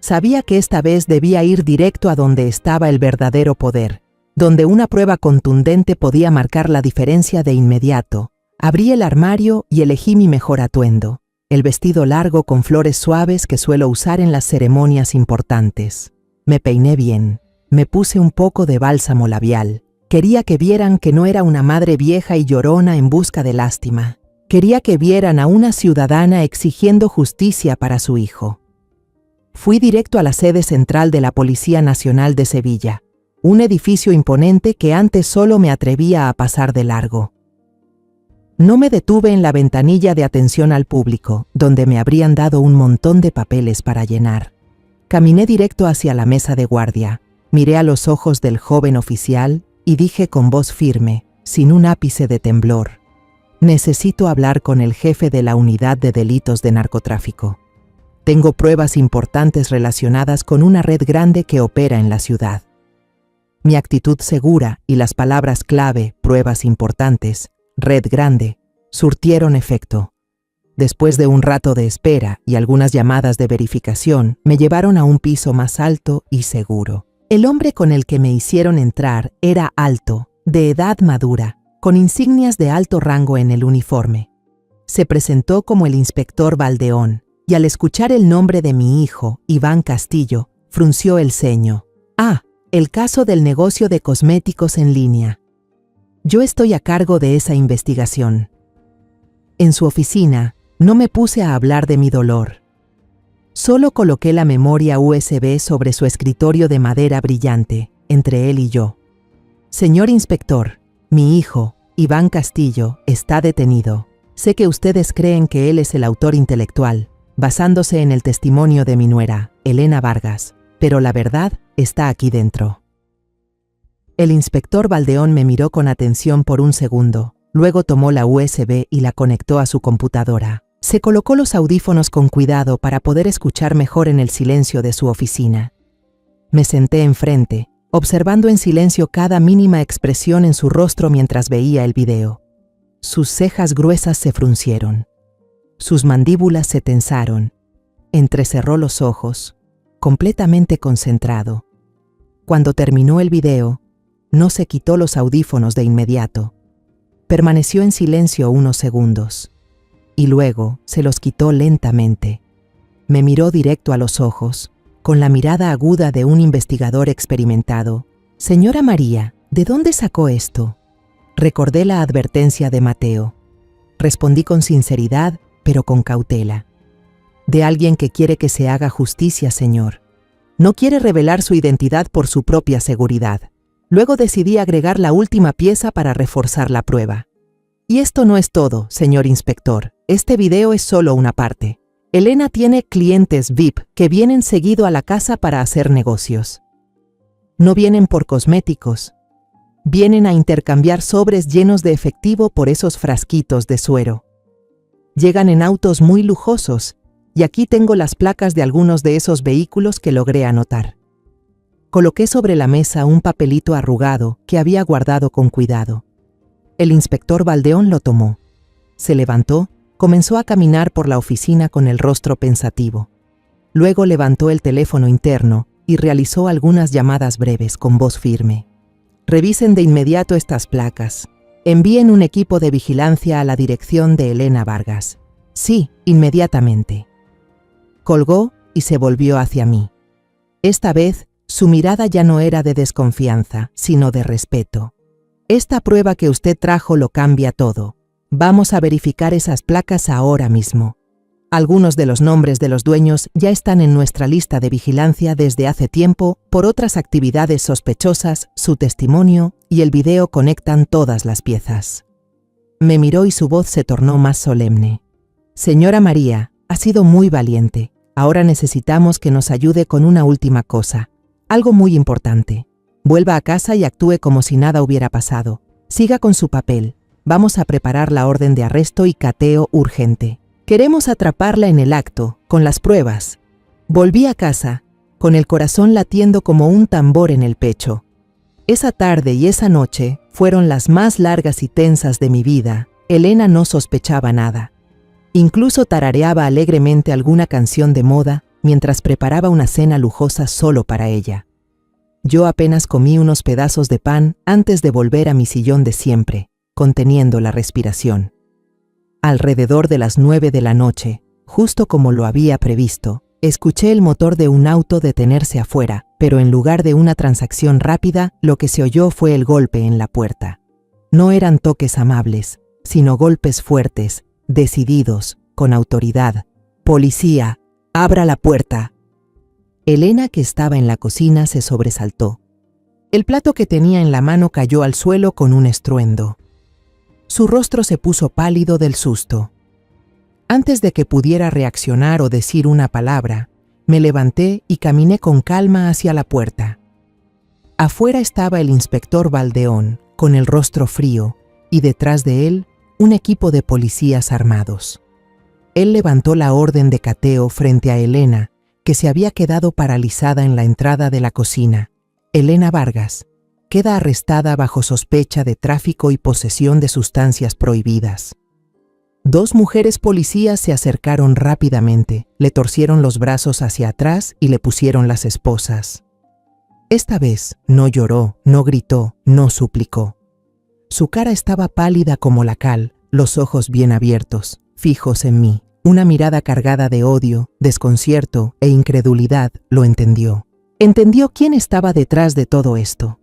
Sabía que esta vez debía ir directo a donde estaba el verdadero poder, donde una prueba contundente podía marcar la diferencia de inmediato. Abrí el armario y elegí mi mejor atuendo, el vestido largo con flores suaves que suelo usar en las ceremonias importantes. Me peiné bien, me puse un poco de bálsamo labial. Quería que vieran que no era una madre vieja y llorona en busca de lástima. Quería que vieran a una ciudadana exigiendo justicia para su hijo. Fui directo a la sede central de la Policía Nacional de Sevilla, un edificio imponente que antes solo me atrevía a pasar de largo. No me detuve en la ventanilla de atención al público, donde me habrían dado un montón de papeles para llenar. Caminé directo hacia la mesa de guardia, miré a los ojos del joven oficial y dije con voz firme, sin un ápice de temblor: necesito hablar con el jefe de la unidad de delitos de narcotráfico. Tengo pruebas importantes relacionadas con una red grande que opera en la ciudad. Mi actitud segura y las palabras clave, pruebas importantes, red grande, surtieron efecto. Después de un rato de espera y algunas llamadas de verificación, me llevaron a un piso más alto y seguro. El hombre con el que me hicieron entrar era alto, de edad madura, con insignias de alto rango en el uniforme. Se presentó como el inspector Valdeón, y al escuchar el nombre de mi hijo, Iván Castillo, frunció el ceño. Ah, el caso del negocio de cosméticos en línea. Yo estoy a cargo de esa investigación. En su oficina, no me puse a hablar de mi dolor. Solo coloqué la memoria USB sobre su escritorio de madera brillante, entre él y yo. Señor inspector, mi hijo, Iván Castillo, está detenido. Sé que ustedes creen que él es el autor intelectual, basándose en el testimonio de mi nuera, Elena Vargas, pero la verdad está aquí dentro. El inspector Valdeón me miró con atención por un segundo, luego tomó la USB y la conectó a su computadora. Se colocó los audífonos con cuidado para poder escuchar mejor en el silencio de su oficina. Me senté enfrente, observando en silencio cada mínima expresión en su rostro mientras veía el video. Sus cejas gruesas se fruncieron. Sus mandíbulas se tensaron. Entrecerró los ojos, completamente concentrado. Cuando terminó el video, no se quitó los audífonos de inmediato. Permaneció en silencio unos segundos. Y luego se los quitó lentamente. Me miró directo a los ojos, con la mirada aguda de un investigador experimentado. Señora María, ¿de dónde sacó esto? Recordé la advertencia de Mateo. Respondí con sinceridad, pero con cautela. De alguien que quiere que se haga justicia, señor. No quiere revelar su identidad por su propia seguridad. Luego decidí agregar la última pieza para reforzar la prueba. Y esto no es todo, señor inspector. Este video es solo una parte. Elena tiene clientes VIP que vienen seguido a la casa para hacer negocios. No vienen por cosméticos. Vienen a intercambiar sobres llenos de efectivo por esos frasquitos de suero. Llegan en autos muy lujosos, y aquí tengo las placas de algunos de esos vehículos que logré anotar. Coloqué sobre la mesa un papelito arrugado que había guardado con cuidado. El inspector Valdeón lo tomó. Se levantó, comenzó a caminar por la oficina con el rostro pensativo. Luego levantó el teléfono interno y realizó algunas llamadas breves con voz firme. Revisen de inmediato estas placas. Envíen un equipo de vigilancia a la dirección de Elena Vargas. Sí, inmediatamente. Colgó y se volvió hacia mí. Esta vez, su mirada ya no era de desconfianza, sino de respeto. Esta prueba que usted trajo lo cambia todo. Vamos a verificar esas placas ahora mismo. Algunos de los nombres de los dueños ya están en nuestra lista de vigilancia desde hace tiempo por otras actividades sospechosas, su testimonio y el video conectan todas las piezas. Me miró y su voz se tornó más solemne. Señora María, ha sido muy valiente. Ahora necesitamos que nos ayude con una última cosa. Algo muy importante. Vuelva a casa y actúe como si nada hubiera pasado. Siga con su papel. Vamos a preparar la orden de arresto y cateo urgente. Queremos atraparla en el acto, con las pruebas. Volví a casa, con el corazón latiendo como un tambor en el pecho. Esa tarde y esa noche fueron las más largas y tensas de mi vida. Elena no sospechaba nada. Incluso tarareaba alegremente alguna canción de moda mientras preparaba una cena lujosa solo para ella. Yo apenas comí unos pedazos de pan antes de volver a mi sillón de siempre, conteniendo la respiración. Alrededor de las 9 de la noche, justo como lo había previsto, escuché el motor de un auto detenerse afuera, pero en lugar de una transacción rápida, lo que se oyó fue el golpe en la puerta. No eran toques amables, sino golpes fuertes, decididos, con autoridad. «Policía, abra la puerta». Elena, que estaba en la cocina, se sobresaltó. El plato que tenía en la mano cayó al suelo con un estruendo. Su rostro se puso pálido del susto. Antes de que pudiera reaccionar o decir una palabra, me levanté y caminé con calma hacia la puerta. Afuera estaba el inspector Valdeón, con el rostro frío, y detrás de él, un equipo de policías armados. Él levantó la orden de cateo frente a Elena, que se había quedado paralizada en la entrada de la cocina. Elena Vargas queda arrestada bajo sospecha de tráfico y posesión de sustancias prohibidas. 2 mujeres policías se acercaron rápidamente, le torcieron los brazos hacia atrás y le pusieron las esposas. Esta vez no lloró, no gritó, no suplicó. Su cara estaba pálida como la cal, los ojos bien abiertos, fijos en mí. Una mirada cargada de odio, desconcierto e incredulidad lo entendió. Entendió quién estaba detrás de todo esto.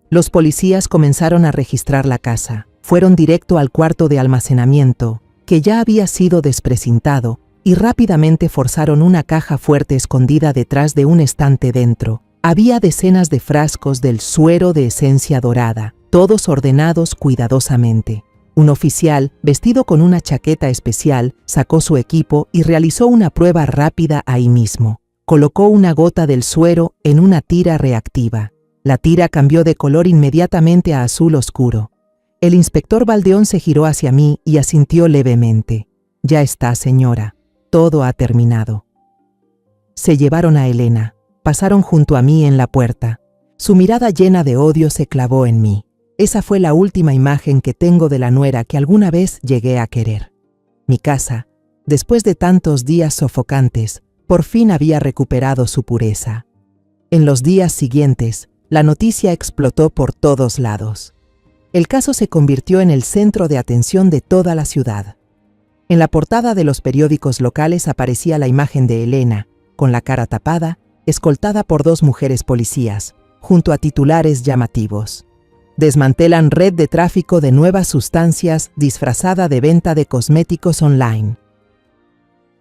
Los policías comenzaron a registrar la casa. Fueron directo al cuarto de almacenamiento, que ya había sido desprecintado, y rápidamente forzaron una caja fuerte escondida detrás de un estante dentro. Había decenas de frascos del suero de esencia dorada, todos ordenados cuidadosamente. Un oficial, vestido con una chaqueta especial, sacó su equipo y realizó una prueba rápida ahí mismo. Colocó una gota del suero en una tira reactiva. La tira cambió de color inmediatamente a azul oscuro. El inspector Valdeón se giró hacia mí y asintió levemente. «Ya está, señora. Todo ha terminado». Se llevaron a Elena. Pasaron junto a mí en la puerta. Su mirada llena de odio se clavó en mí. Esa fue la última imagen que tengo de la nuera que alguna vez llegué a querer. Mi casa, después de tantos días sofocantes, por fin había recuperado su pureza. En los días siguientes, la noticia explotó por todos lados. El caso se convirtió en el centro de atención de toda la ciudad. En la portada de los periódicos locales aparecía la imagen de Elena, con la cara tapada, escoltada por 2 mujeres policías, junto a titulares llamativos. Desmantelan red de tráfico de nuevas sustancias disfrazada de venta de cosméticos online.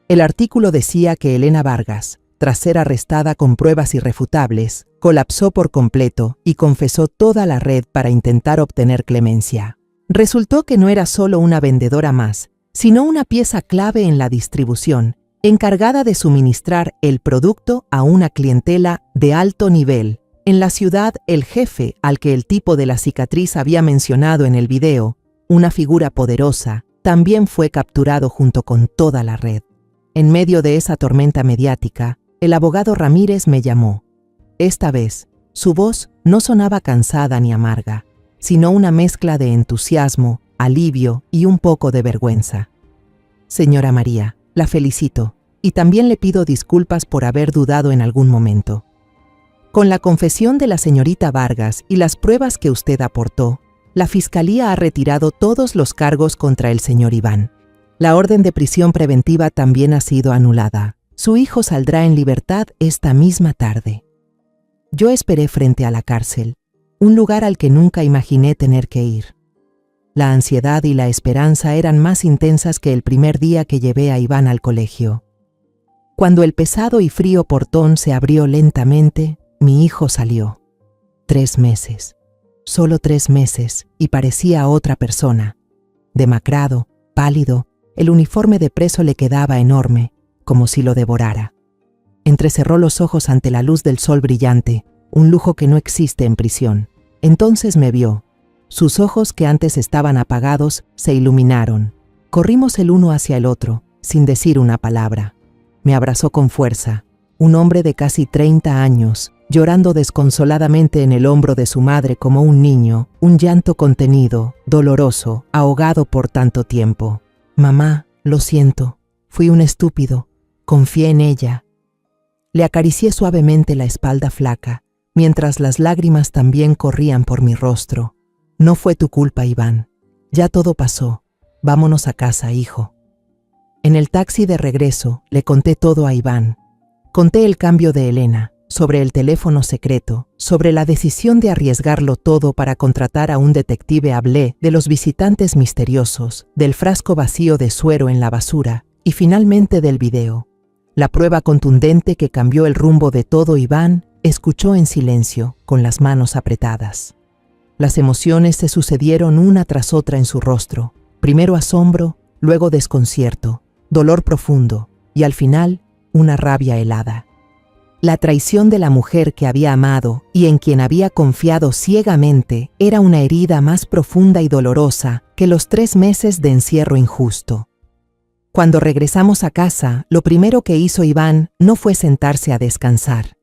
El artículo decía que Elena Vargas, tras ser arrestada con pruebas irrefutables, colapsó por completo y confesó toda la red para intentar obtener clemencia. Resultó que no era solo una vendedora más, sino una pieza clave en la distribución, encargada de suministrar el producto a una clientela de alto nivel. En la ciudad, el jefe, al que el tipo de la cicatriz había mencionado en el video, una figura poderosa, también fue capturado junto con toda la red. En medio de esa tormenta mediática, el abogado Ramírez me llamó. Esta vez, su voz no sonaba cansada ni amarga, sino una mezcla de entusiasmo, alivio y un poco de vergüenza. Señora María, la felicito, y también le pido disculpas por haber dudado en algún momento. Con la confesión de la señorita Vargas y las pruebas que usted aportó, la Fiscalía ha retirado todos los cargos contra el señor Iván. La orden de prisión preventiva también ha sido anulada. Su hijo saldrá en libertad esta misma tarde. Yo esperé frente a la cárcel, un lugar al que nunca imaginé tener que ir. La ansiedad y la esperanza eran más intensas que el primer día que llevé a Iván al colegio. Cuando el pesado y frío portón se abrió lentamente, mi hijo salió. 3 meses, solo 3 meses, y parecía otra persona. Demacrado, pálido, el uniforme de preso le quedaba enorme, como si lo devorara. Entrecerró los ojos ante la luz del sol brillante, un lujo que no existe en prisión. Entonces me vio. Sus ojos, que antes estaban apagados, se iluminaron. Corrimos el uno hacia el otro, sin decir una palabra. Me abrazó con fuerza. Un hombre de casi 30 años, llorando desconsoladamente en el hombro de su madre como un niño, un llanto contenido, doloroso, ahogado por tanto tiempo. Mamá, lo siento, fui un estúpido, confié en ella. Le acaricié suavemente la espalda flaca, mientras las lágrimas también corrían por mi rostro. No fue tu culpa, Iván. Ya todo pasó. Vámonos a casa, hijo. En el taxi de regreso le conté todo a Iván. Conté el cambio de Elena, sobre el teléfono secreto, sobre la decisión de arriesgarlo todo para contratar a un detective. Hablé de los visitantes misteriosos, del frasco vacío de suero en la basura y finalmente del video. La prueba contundente que cambió el rumbo de todo. Iván escuchó en silencio, con las manos apretadas. Las emociones se sucedieron una tras otra en su rostro. Primero asombro, luego desconcierto, dolor profundo y al final una rabia helada. La traición de la mujer que había amado y en quien había confiado ciegamente era una herida más profunda y dolorosa que los 3 meses de encierro injusto. Cuando regresamos a casa, lo primero que hizo Iván no fue sentarse a descansar.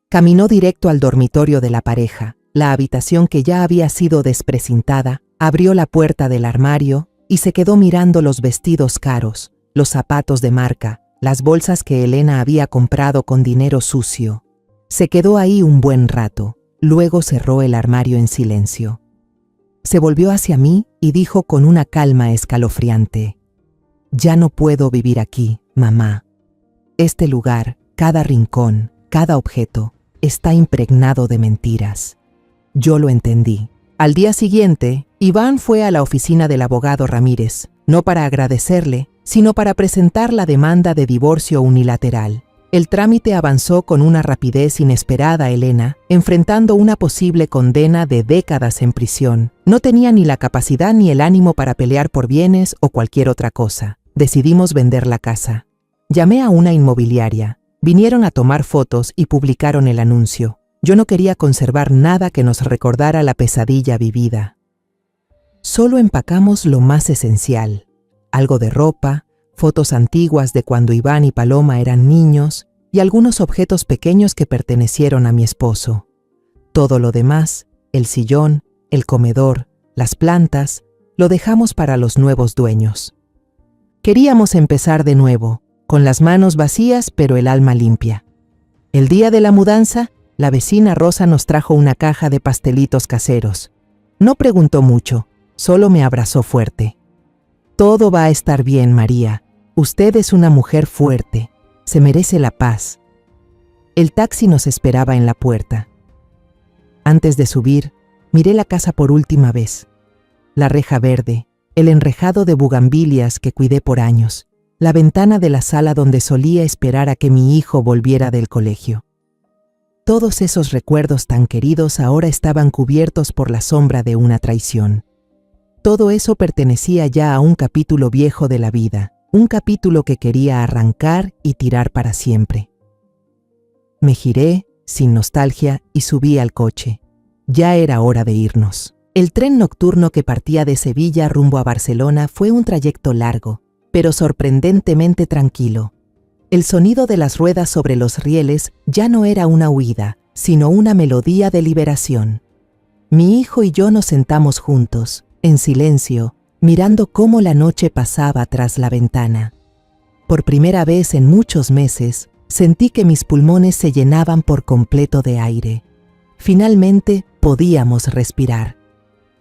Caminó directo al dormitorio de la pareja, la habitación que ya había sido desprecintada, abrió la puerta del armario y se quedó mirando los vestidos caros, los zapatos de marca, las bolsas que Elena había comprado con dinero sucio. Se quedó ahí un buen rato, luego cerró el armario en silencio. Se volvió hacia mí y dijo con una calma escalofriante: «Ya no puedo vivir aquí, mamá. Este lugar, cada rincón, cada objeto, está impregnado de mentiras». Yo lo entendí. Al día siguiente, Iván fue a la oficina del abogado Ramírez, no para agradecerle, sino para presentar la demanda de divorcio unilateral. El trámite avanzó con una rapidez inesperada. Elena, enfrentando una posible condena de décadas en prisión, no tenía ni la capacidad ni el ánimo para pelear por bienes o cualquier otra cosa. Decidimos vender la casa. Llamé a una inmobiliaria. Vinieron a tomar fotos y publicaron el anuncio. Yo no quería conservar nada que nos recordara la pesadilla vivida. Solo empacamos lo más esencial: algo de ropa, fotos antiguas de cuando Iván y Paloma eran niños y algunos objetos pequeños que pertenecieron a mi esposo. Todo lo demás, el sillón, el comedor, las plantas, lo dejamos para los nuevos dueños. Queríamos empezar de nuevo, con las manos vacías pero el alma limpia. El día de la mudanza, la vecina Rosa nos trajo una caja de pastelitos caseros. No preguntó mucho, solo me abrazó fuerte. «Todo va a estar bien, María. Usted es una mujer fuerte. Se merece la paz». El taxi nos esperaba en la puerta. Antes de subir, miré la casa por última vez. La reja verde, el enrejado de bugambilias que cuidé por años, la ventana de la sala donde solía esperar a que mi hijo volviera del colegio. Todos esos recuerdos tan queridos ahora estaban cubiertos por la sombra de una traición. Todo eso pertenecía ya a un capítulo viejo de la vida, un capítulo que quería arrancar y tirar para siempre. Me giré, sin nostalgia, y subí al coche. Ya era hora de irnos. El tren nocturno que partía de Sevilla rumbo a Barcelona fue un trayecto largo, pero sorprendentemente tranquilo. El sonido de las ruedas sobre los rieles ya no era una huida, sino una melodía de liberación. Mi hijo y yo nos sentamos juntos, en silencio, mirando cómo la noche pasaba tras la ventana. Por primera vez en muchos meses, sentí que mis pulmones se llenaban por completo de aire. Finalmente podíamos respirar.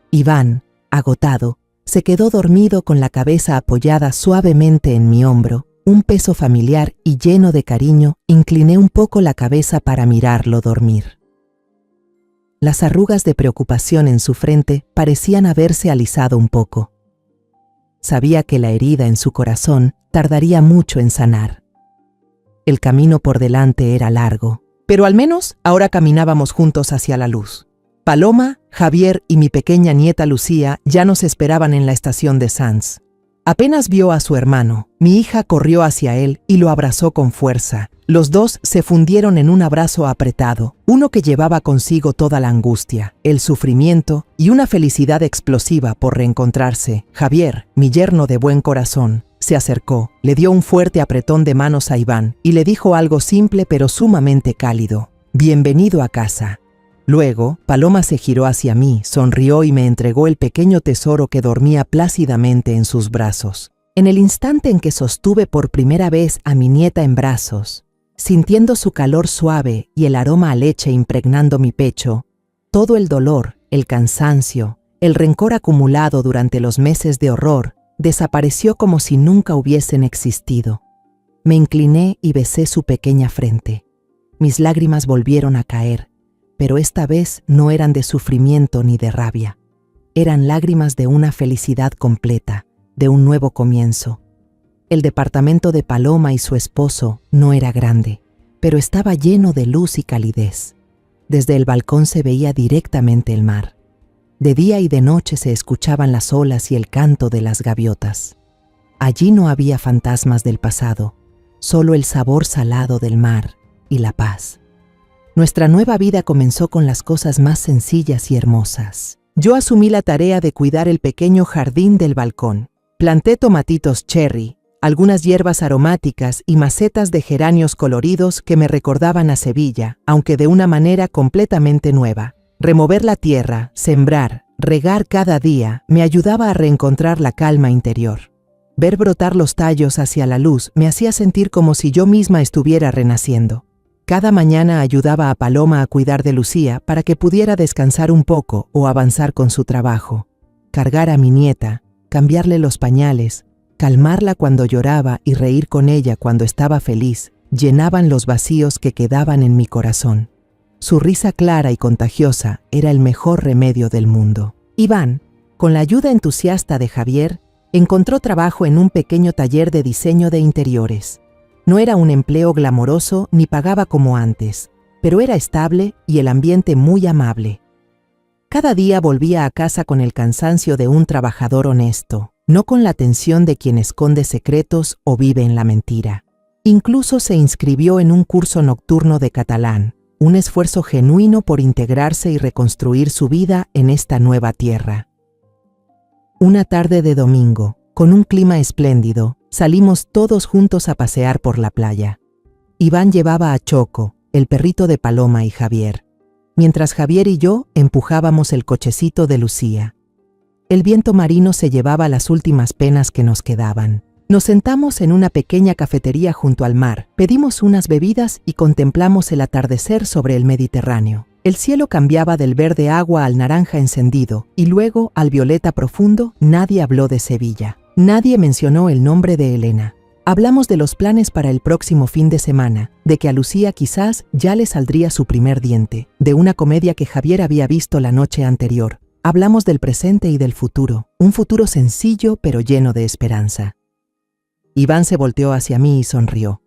Iván, agotado, se quedó dormido con la cabeza apoyada suavemente en mi hombro. Un peso familiar y lleno de cariño, incliné un poco la cabeza para mirarlo dormir. Las arrugas de preocupación en su frente parecían haberse alisado un poco. Sabía que la herida en su corazón tardaría mucho en sanar. El camino por delante era largo, pero al menos ahora caminábamos juntos hacia la luz. Paloma, Javier y mi pequeña nieta Lucía ya nos esperaban en la estación de Sants. Apenas vio a su hermano, mi hija corrió hacia él y lo abrazó con fuerza. Los dos se fundieron en un abrazo apretado, uno que llevaba consigo toda la angustia, el sufrimiento y una felicidad explosiva por reencontrarse. Javier, mi yerno de buen corazón, se acercó, le dio un fuerte apretón de manos a Iván y le dijo algo simple pero sumamente cálido: «Bienvenido a casa». Luego, Paloma se giró hacia mí, sonrió y me entregó el pequeño tesoro que dormía plácidamente en sus brazos. En el instante en que sostuve por primera vez a mi nieta en brazos, Sintiendo su calor suave y el aroma a leche impregnando mi pecho, todo el dolor, el cansancio, el rencor acumulado durante los meses de horror desapareció como si nunca hubiesen existido. Me incliné y besé su pequeña frente. Mis lágrimas volvieron a caer, pero esta vez no eran de sufrimiento ni de rabia. Eran lágrimas de una felicidad completa, de un nuevo comienzo. El departamento de Paloma y su esposo no era grande, pero estaba lleno de luz y calidez. Desde el balcón se veía directamente el mar. De día y de noche se escuchaban las olas y el canto de las gaviotas. Allí no había fantasmas del pasado, solo el sabor salado del mar y la paz. Nuestra nueva vida comenzó con las cosas más sencillas y hermosas. Yo asumí la tarea de cuidar el pequeño jardín del balcón. Planté tomatitos cherry, algunas hierbas aromáticas y macetas de geranios coloridos que me recordaban a Sevilla, aunque de una manera completamente nueva. Remover la tierra, sembrar, regar cada día me ayudaba a reencontrar la calma interior. Ver brotar los tallos hacia la luz me hacía sentir como si yo misma estuviera renaciendo. Cada mañana ayudaba a Paloma a cuidar de Lucía para que pudiera descansar un poco o avanzar con su trabajo. Cargar a mi nieta, cambiarle los pañales, calmarla cuando lloraba y reír con ella cuando estaba feliz, llenaban los vacíos que quedaban en mi corazón. Su risa clara y contagiosa era el mejor remedio del mundo. Iván, con la ayuda entusiasta de Javier, encontró trabajo en un pequeño taller de diseño de interiores. No era un empleo glamoroso ni pagaba como antes, pero era estable y el ambiente muy amable. Cada día volvía a casa con el cansancio de un trabajador honesto, no con la tensión de quien esconde secretos o vive en la mentira. Incluso se inscribió en un curso nocturno de catalán, un esfuerzo genuino por integrarse y reconstruir su vida en esta nueva tierra. Una tarde de domingo, con un clima espléndido, salimos todos juntos a pasear por la playa. Iván llevaba a Choco, el perrito de Paloma y Javier, mientras Javier y yo empujábamos el cochecito de Lucía. El viento marino se llevaba las últimas penas que nos quedaban. Nos sentamos en una pequeña cafetería junto al mar, pedimos unas bebidas y contemplamos el atardecer sobre el Mediterráneo. El cielo cambiaba del verde agua al naranja encendido y luego al violeta profundo. Nadie habló de Sevilla. Nadie mencionó el nombre de Elena. Hablamos de los planes para el próximo fin de semana, de que a Lucía quizás ya le saldría su primer diente, de una comedia que Javier había visto la noche anterior. Hablamos del presente y del futuro, un futuro sencillo pero lleno de esperanza. Iván se volteó hacia mí y sonrió.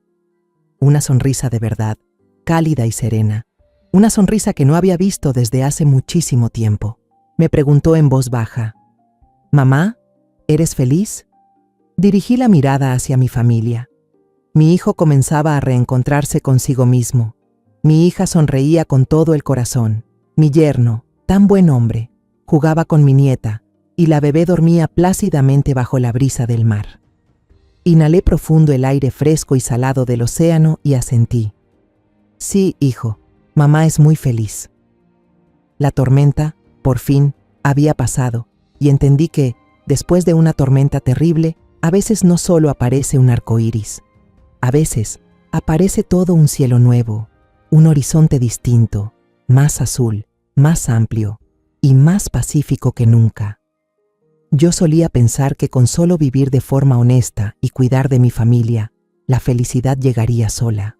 Una sonrisa de verdad, cálida y serena. Una sonrisa que no había visto desde hace muchísimo tiempo. Me preguntó en voz baja: «Mamá, ¿eres feliz?». Dirigí la mirada hacia mi familia. Mi hijo comenzaba a reencontrarse consigo mismo. Mi hija sonreía con todo el corazón. Mi yerno, tan buen hombre, jugaba con mi nieta y la bebé dormía plácidamente bajo la brisa del mar. Inhalé profundo el aire fresco y salado del océano y asentí. Sí, hijo, mamá es muy feliz. La tormenta, por fin, había pasado y entendí que, después de una tormenta terrible, a veces no solo aparece un arco iris. A veces aparece todo un cielo nuevo, un horizonte distinto, más azul, más amplio y más pacífico que nunca. Yo solía pensar que con solo vivir de forma honesta y cuidar de mi familia, la felicidad llegaría sola.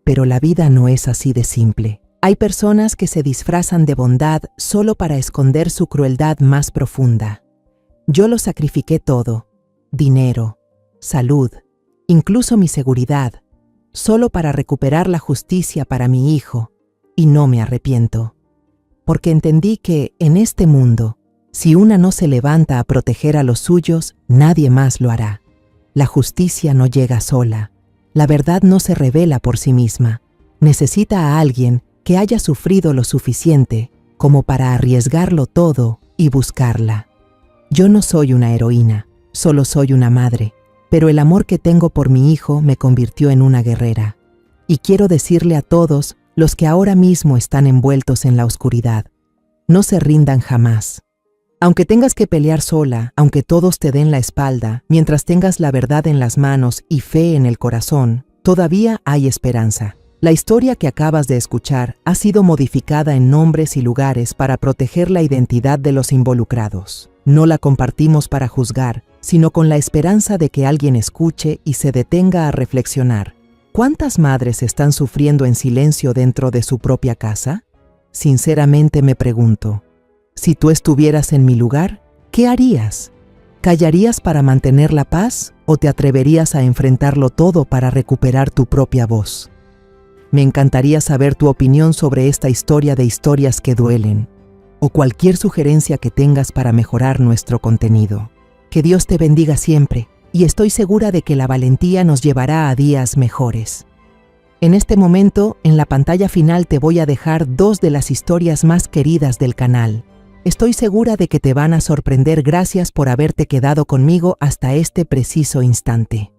Pero la vida no es así de simple. Hay personas que se disfrazan de bondad solo para esconder su crueldad más profunda. Yo lo sacrifiqué todo, dinero, salud, incluso mi seguridad, solo para recuperar la justicia para mi hijo, y no me arrepiento. Porque entendí que, en este mundo, si una no se levanta a proteger a los suyos, nadie más lo hará. La justicia no llega sola. La verdad no se revela por sí misma. Necesita a alguien que haya sufrido lo suficiente como para arriesgarlo todo y buscarla. Yo no soy una heroína, solo soy una madre, pero el amor que tengo por mi hijo me convirtió en una guerrera. Y quiero decirle a todos los que ahora mismo están envueltos en la oscuridad: no se rindan jamás. Aunque tengas que pelear sola, aunque todos te den la espalda, mientras tengas la verdad en las manos y fe en el corazón, Todavía hay esperanza. La historia que acabas de escuchar ha sido modificada en nombres y lugares para proteger la identidad de los involucrados. No la compartimos para juzgar, sino con la esperanza de que alguien escuche y se detenga a reflexionar. ¿Cuántas madres están sufriendo en silencio dentro de su propia casa? Sinceramente me pregunto, si tú estuvieras en mi lugar, ¿qué harías? ¿Callarías para mantener la paz o te atreverías a enfrentarlo todo para recuperar tu propia voz? Me encantaría saber tu opinión sobre esta historia de historias que duelen, o cualquier sugerencia que tengas para mejorar nuestro contenido. Que Dios te bendiga siempre, y estoy segura de que la valentía nos llevará a días mejores. En este momento, en la pantalla final te voy a dejar 2 de las historias más queridas del canal. Estoy segura de que te van a sorprender. Gracias por haberte quedado conmigo hasta este preciso instante.